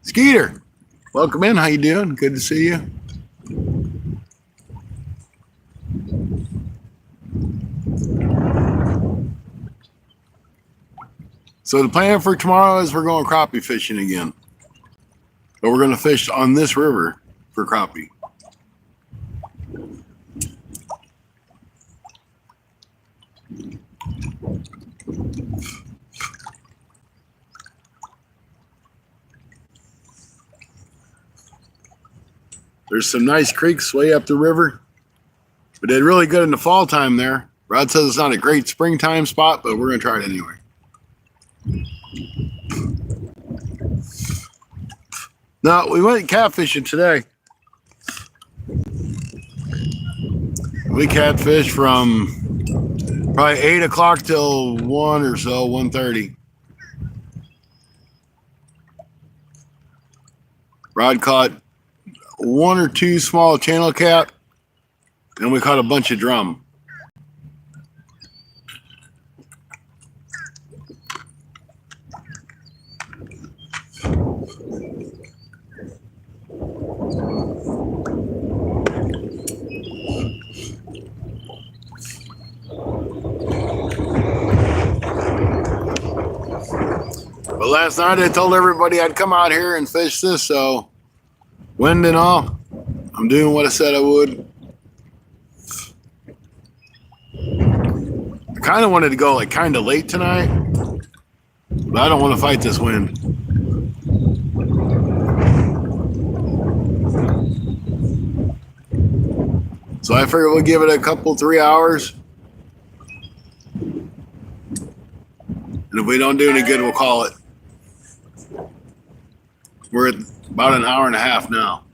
S2: Skeeter, welcome in. How you doing? Good to see you. So the plan for tomorrow is we're going crappie fishing again. But we're going to fish on this river for crappie. There's some nice creeks way up the river, but they're really good in the fall time there. Rod says it's not a great springtime spot, but we're going to try it anyway. No, we went catfishing today. We catfish from probably 8 o'clock till 1 or so, 1:30. Rod caught 1 or 2 small channel cat, and we caught a bunch of drum. But last night I told everybody I'd come out here and fish this, so wind and all, I'm doing what I said I would. I kind of wanted to go like kind of late tonight, but I don't want to fight this wind. So I figured we'll give it a couple, 3 hours. And if we don't do any good, we'll call it. We're at about an hour and a half now.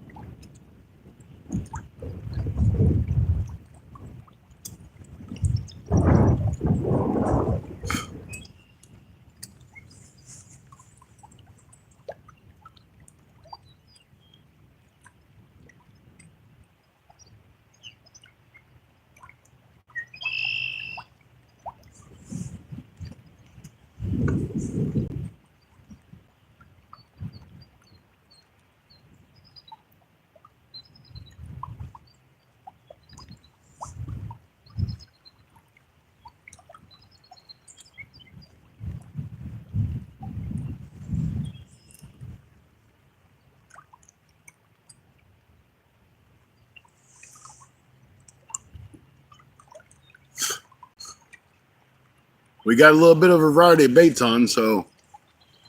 S2: We got a little bit of a variety of baits on, so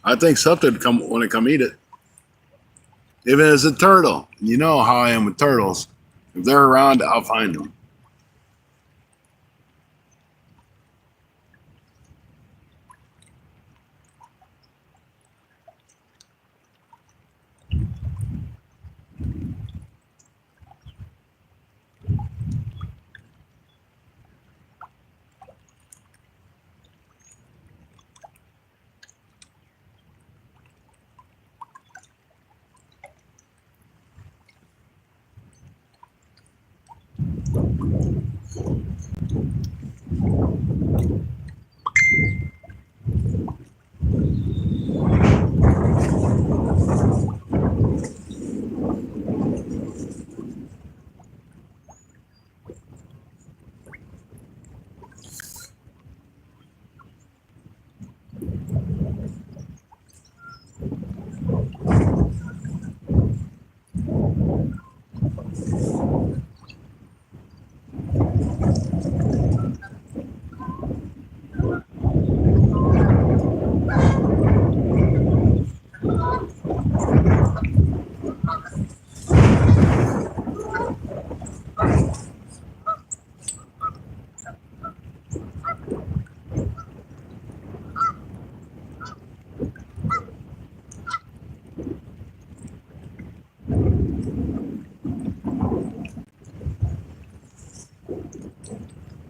S2: I think something would want to come eat it. Even as a turtle. You know how I am with turtles. If they're around, I'll find them.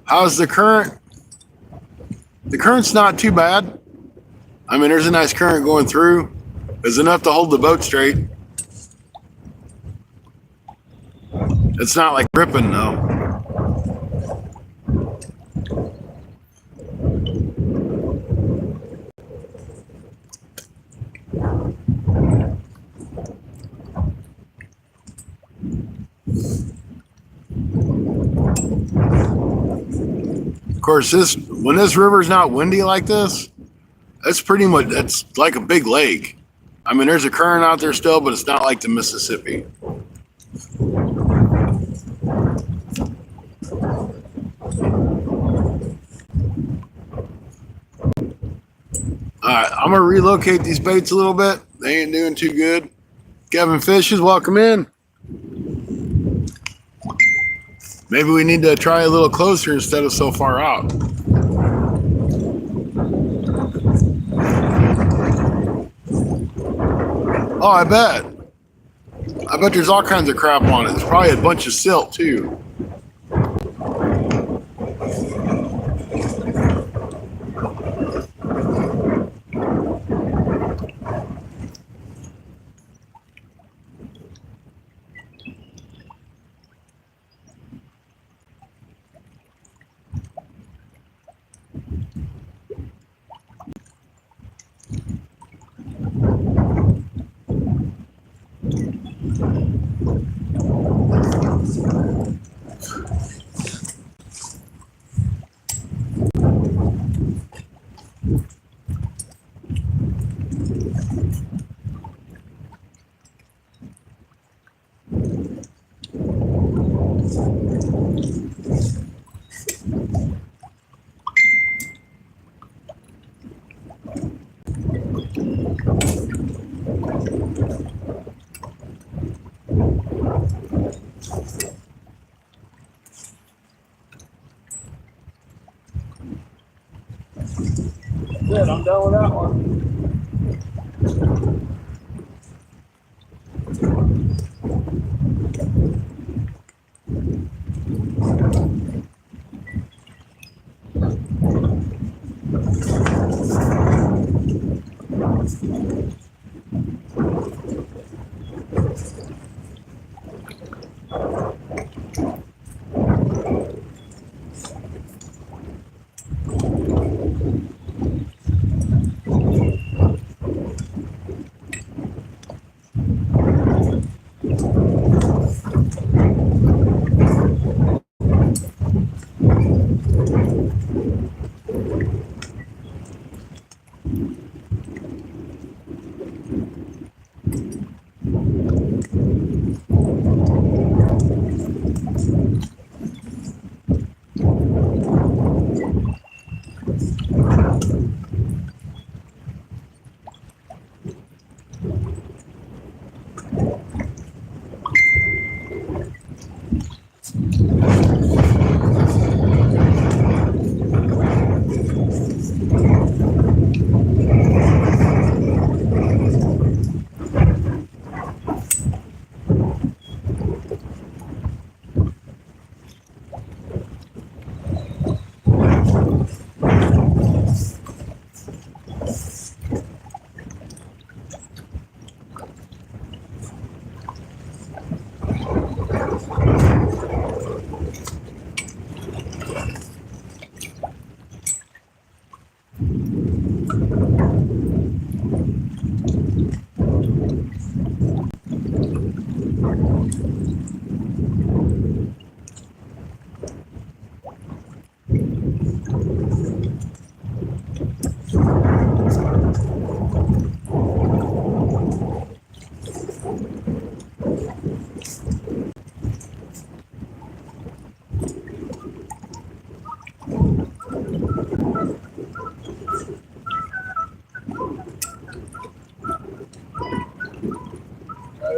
S2: How's the current? The current's not too bad. I mean, there's a nice current going through. It's enough to hold the boat straight. It's not like ripping though. Of course, when this river's not windy like this, it's like a big lake. I mean, there's a current out there still, but it's not like the Mississippi. All right, I'm gonna relocate these baits a little bit. They ain't doing too good. Kevin Fishes, welcome in. Maybe we need to try a little closer instead of so far out. Oh, I bet there's all kinds of crap on it. There's probably a bunch of silt too.
S3: Good, I'm done with that one.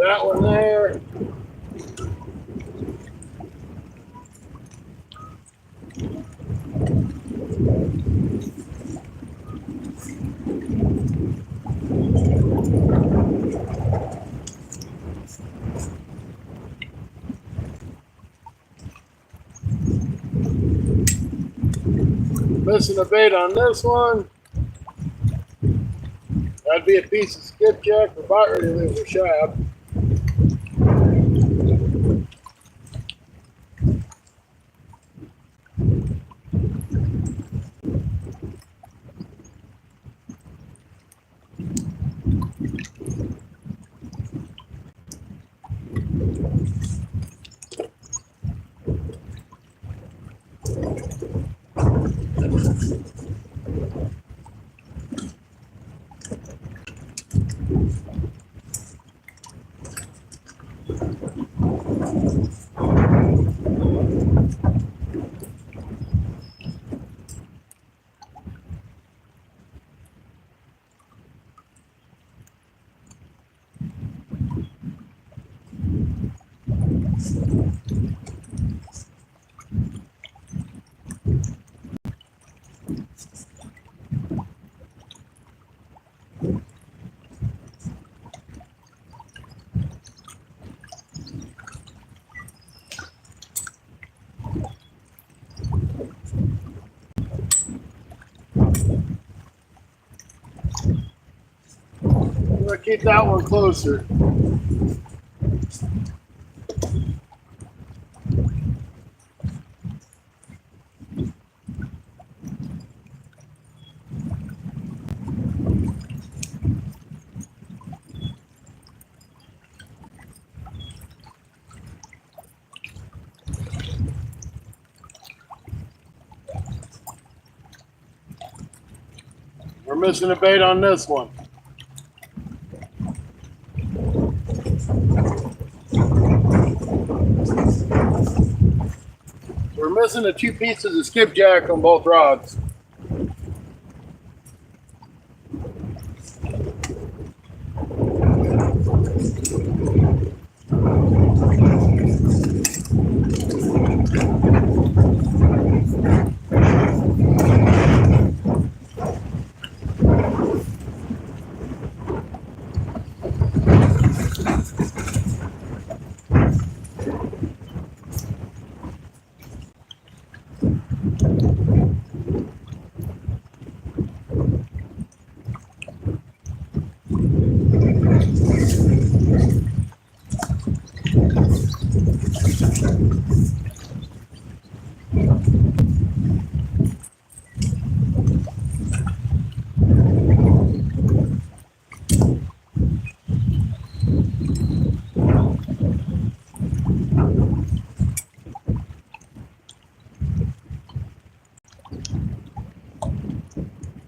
S2: That one there. Missing a bait on this one. That'd be a piece of skipjack. We're about ready to lose a shad. I'm gonna keep that one closer. We're missing a bait on this one. We're missing the 2 pieces of skipjack on both rods.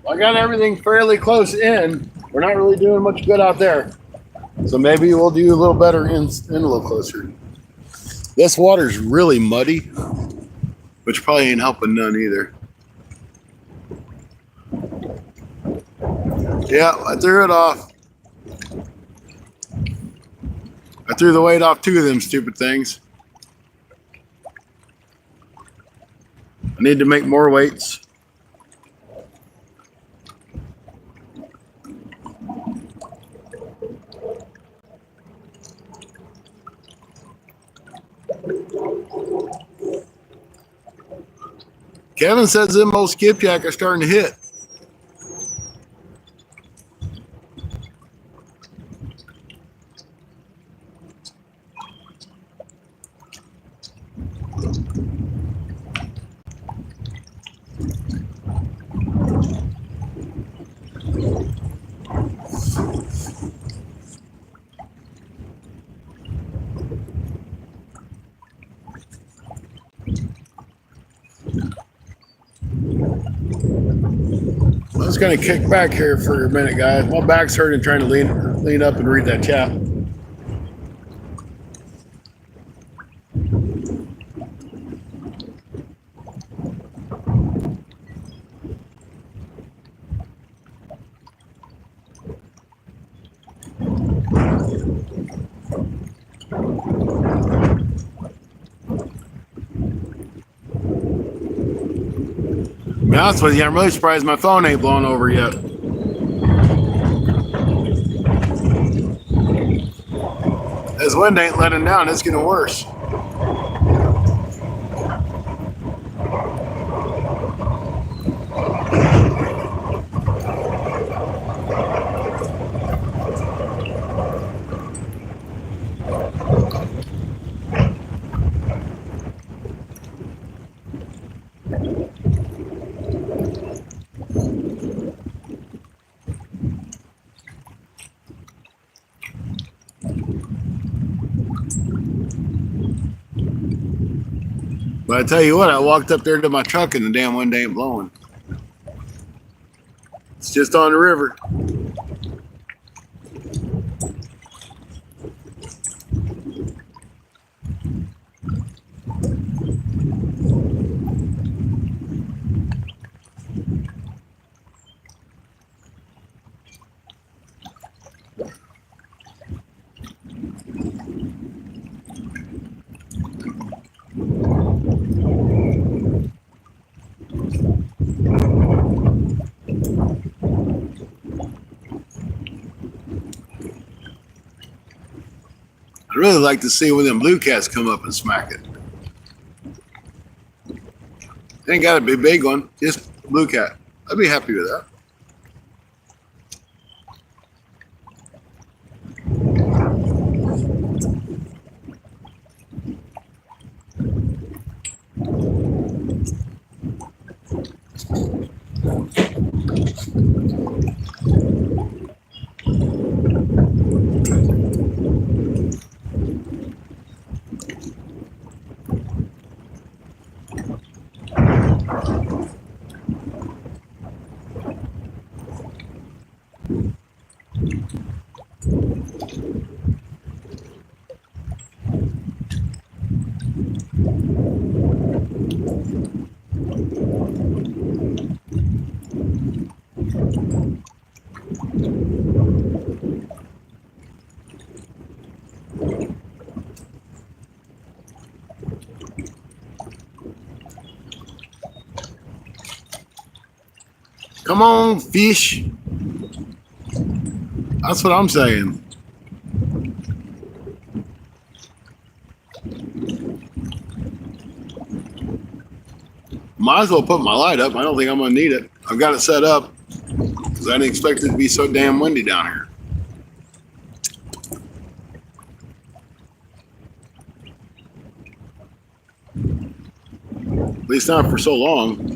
S2: I got everything fairly close in. We're not really doing much good out there. So maybe we'll do a little better in a little closer. This water's really muddy, which probably ain't helping none either. Yeah, I threw it off. I threw the weight off 2 of them stupid things. I need to make more weights. Kevin says them old skipjack are starting to hit. I'm just going to kick back here for a minute, guys. My back's hurting trying to lean up and read that chat. To be honest with you, I'm really surprised my phone ain't blown over yet. This wind ain't letting down. It's getting worse. But I tell you what, I walked up there to my truck and the damn wind ain't blowing. It's just on the river. I'd really like to see when them blue cats come up and smack it. Ain't got to be a big one, just blue cat. I'd be happy with that. Come on, fish. That's what I'm saying. Might as well put my light up. I don't think I'm going to need it. I've got it set up because I didn't expect it to be so damn windy down here. At least not for so long.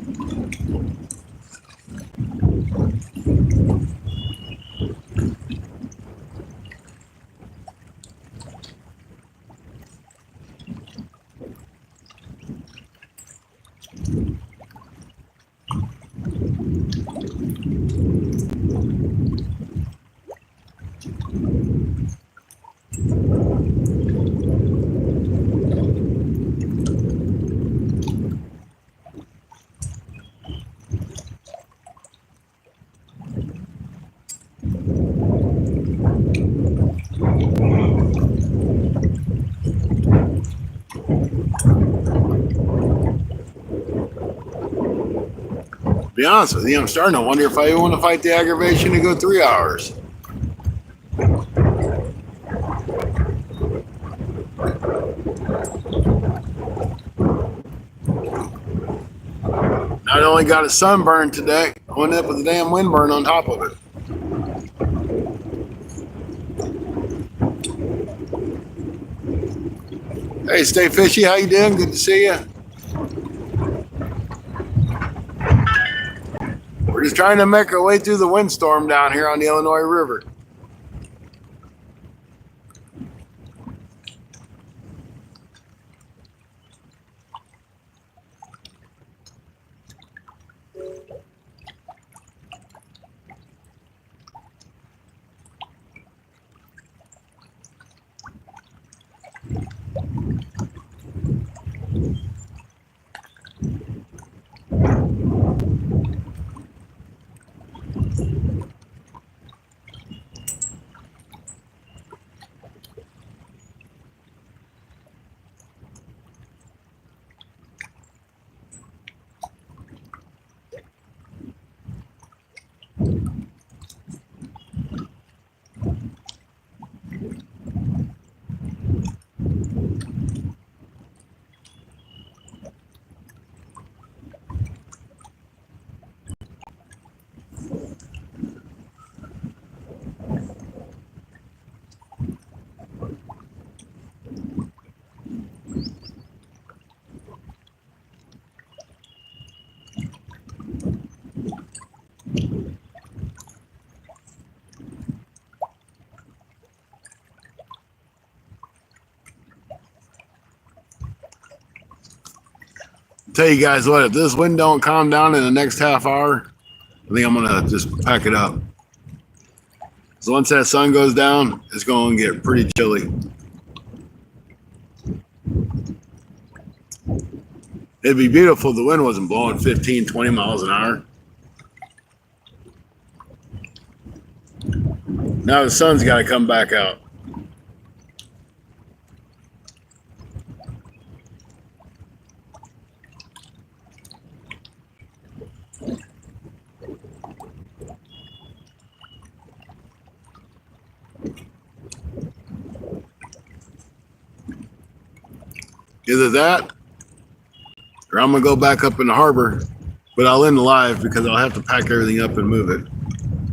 S2: Be honest with you, I'm starting to wonder if I want to fight the aggravation and go 3 hours. Not only got a sunburn today, I went up with a damn windburn on top of it. Hey, Stay Fishy, how you doing? Good to see you. We're just trying to make our way through the windstorm down here on the Illinois River. Tell you guys what, if this wind don't calm down in the next half hour, I think I'm gonna just pack it up. So once that sun goes down, it's gonna get pretty chilly. It'd be beautiful if the wind wasn't blowing 15, 20 miles an hour. Now the sun's gotta come back out. Either that, or I'm gonna go back up in the harbor, but I'll end live because I'll have to pack everything up and move it.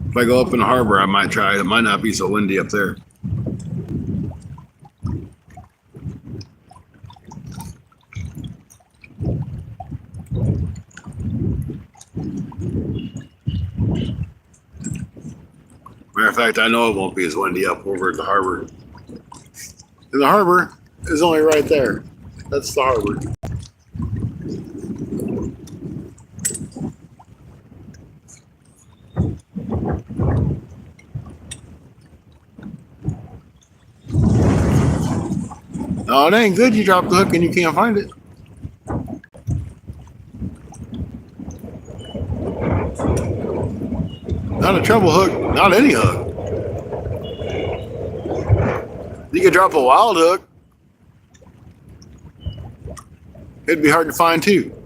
S2: If I go up in the harbor, I might try it. It might not be so windy up there. Matter of fact, I know it won't be as windy up over at the harbor. And the harbor is only right there. That's the harbor. No, it ain't good you drop the hook and you can't find it. Not a treble hook, not any hook. You could drop a wild hook. It'd be hard to find too.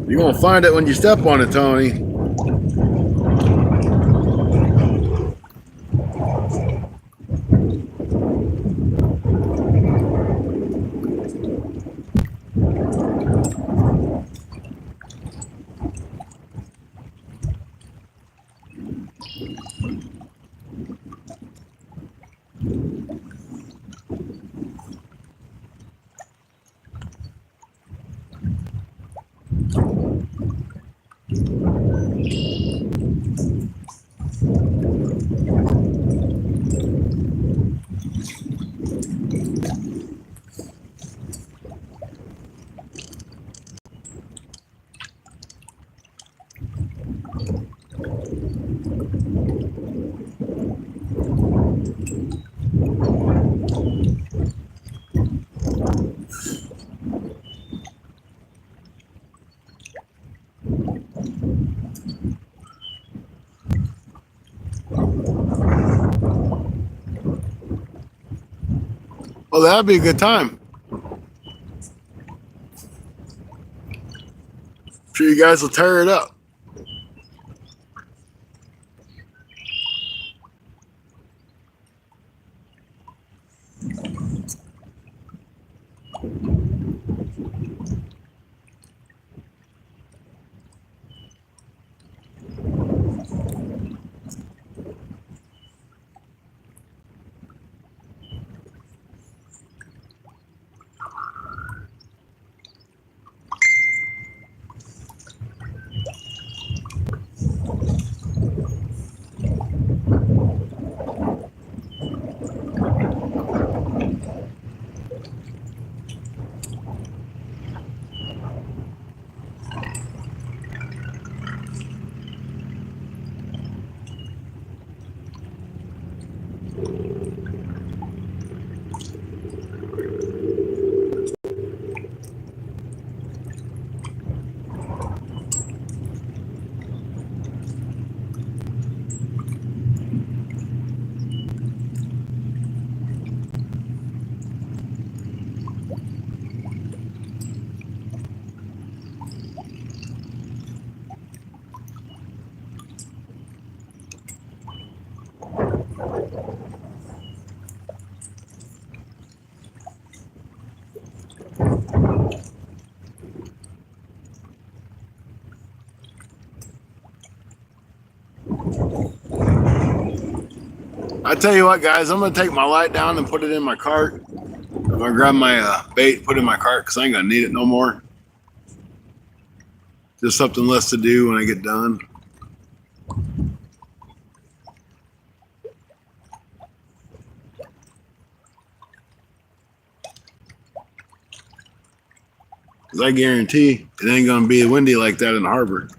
S2: You're gonna find it when you step on it, Tony. Oh, that'd be a good time. Sure, you guys will tear it up. I tell you what, guys, I'm gonna take my light down and put it in my cart. I'm gonna grab my bait, put it in my cart because I ain't gonna need it no more. Just something less to do when I get done. Because I guarantee it ain't gonna be windy like that in the harbor.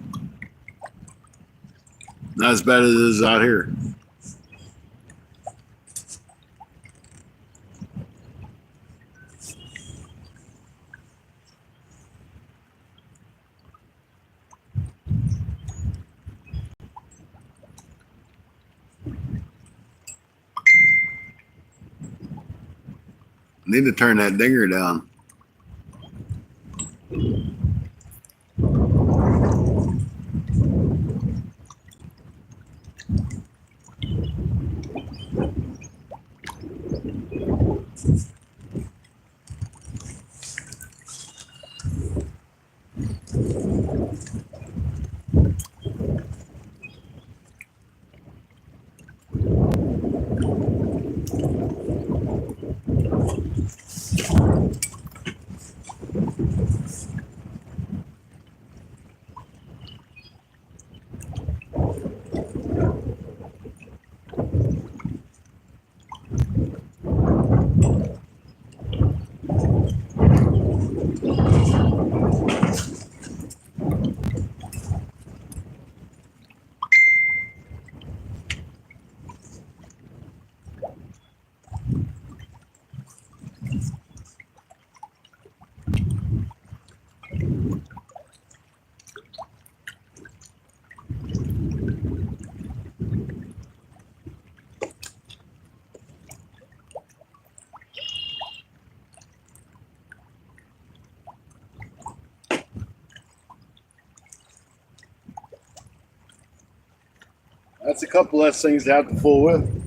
S2: Not as bad as it is out here. I need to turn that dinger down. That's a couple less things to have to fool with.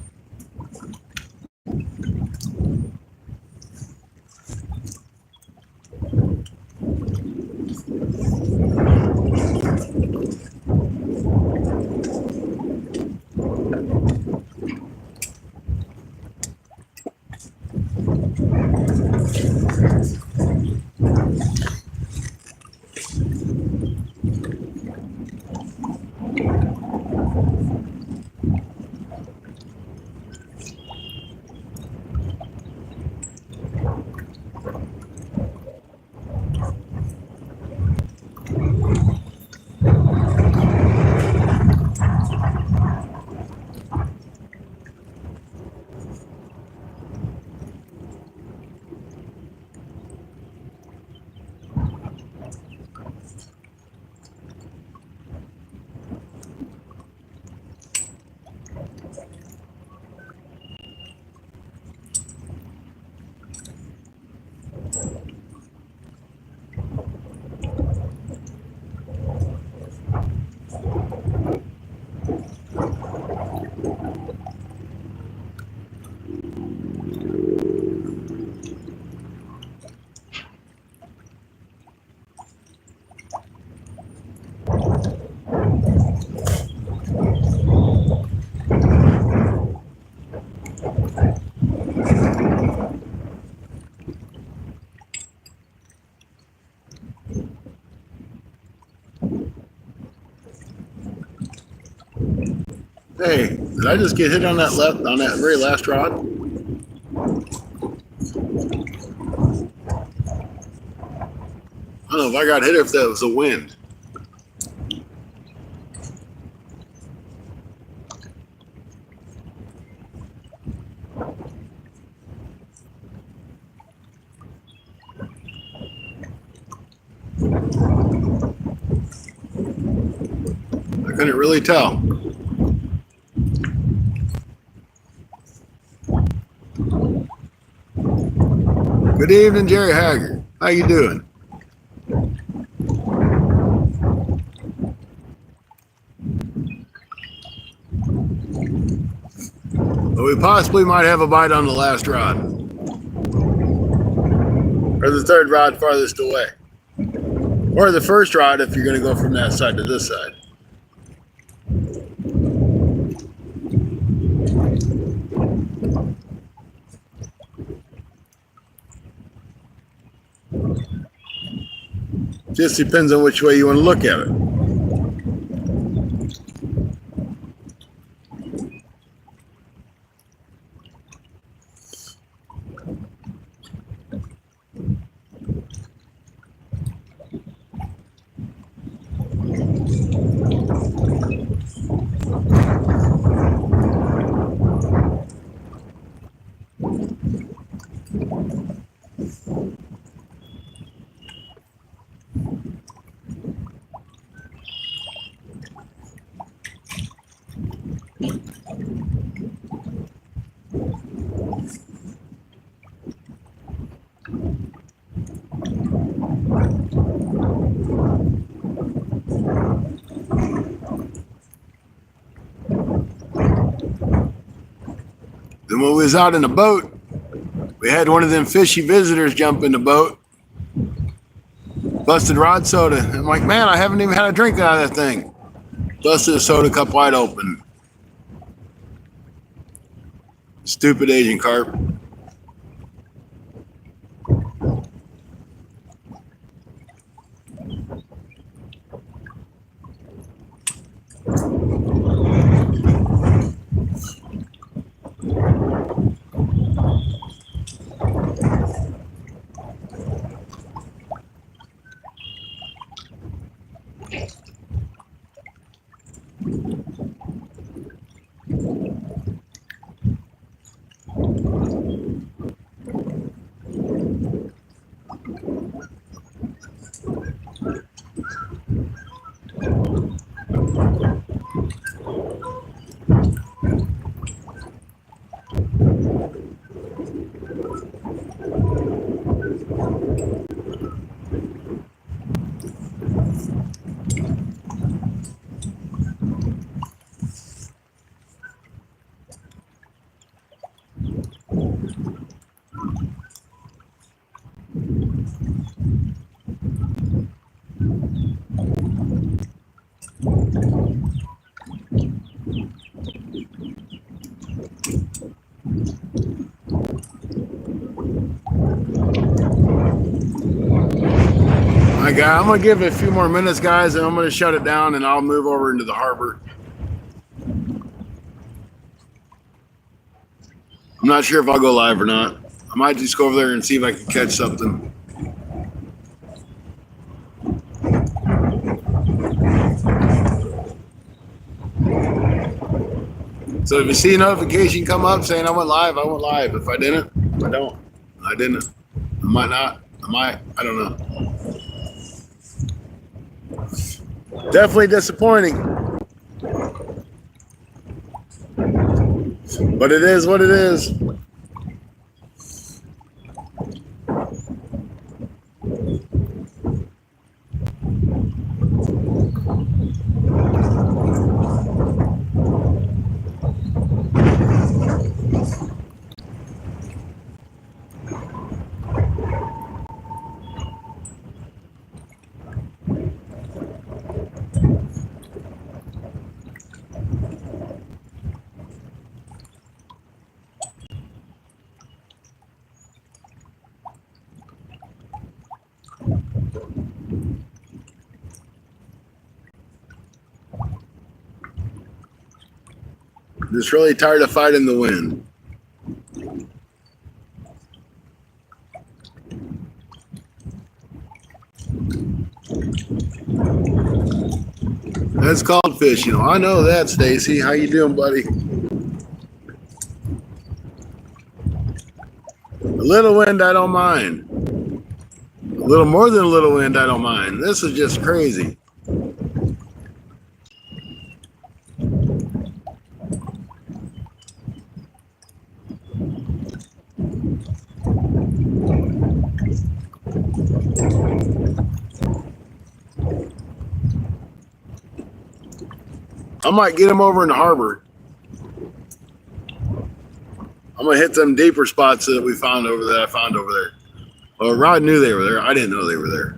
S2: Hey, did I just get hit on that very last rod? I don't know if I got hit or if that was the wind. I couldn't really tell. Good evening, Jerry Haggard. How you doing? Well, we possibly might have a bite on the last rod. Or the third rod farthest away. Or the first rod if you're going to go from that side to this side. Just depends on which way you want to look at it. Then when we was out in the boat, we had one of them fishy visitors jump in the boat. Busted rod soda. I'm like, man, I haven't even had a drink out of that thing. Busted a soda cup wide open. Stupid Asian carp. I'm going to give it a few more minutes, guys, and I'm going to shut it down, and I'll move over into the harbor. I'm not sure if I'll go live or not. I might just go over there and see if I can catch something. So if you see a notification come up saying I went live, I went live. If I didn't, I don't. I didn't. I might not. I might. I don't know. Definitely disappointing. But it is what it is. Just really tired of fighting the wind. That's called fishing. I know that, Stacy. How you doing, buddy? A little wind, I don't mind. A little more than a little wind, I don't mind. This is just crazy. I might get them over in the harbor. I'm gonna hit some deeper spots that we found over there. I found over there. Well, Rod knew they were there. I didn't know they were there.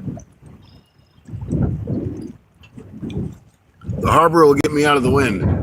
S2: The harbor will get me out of the wind.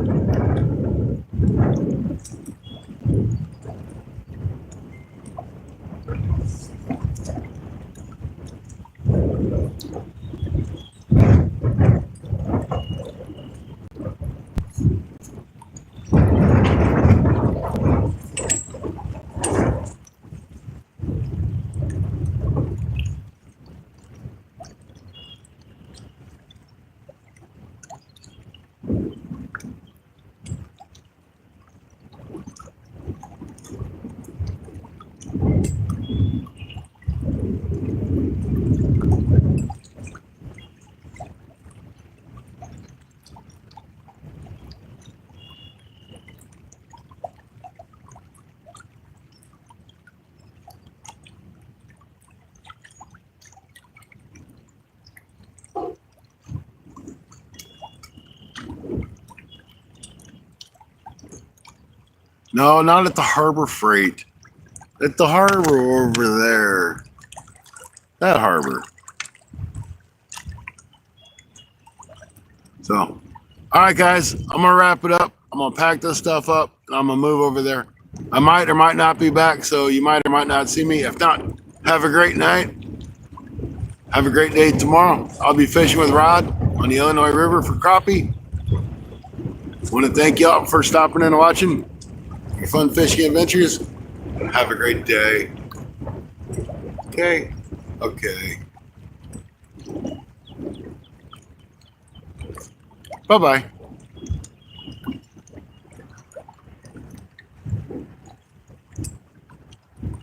S2: No, not at the Harbor Freight. At the harbor over there. That harbor. So, all right, guys, I'm going to wrap it up. I'm going to pack this stuff up, and I'm going to move over there. I might or might not be back, so you might or might not see me. If not, have a great night. Have a great day tomorrow. I'll be fishing with Rod on the Illinois River for crappie. I want to thank y'all for stopping in and watching your fun fishing adventures. Have a great day. Okay. Okay. Bye-bye.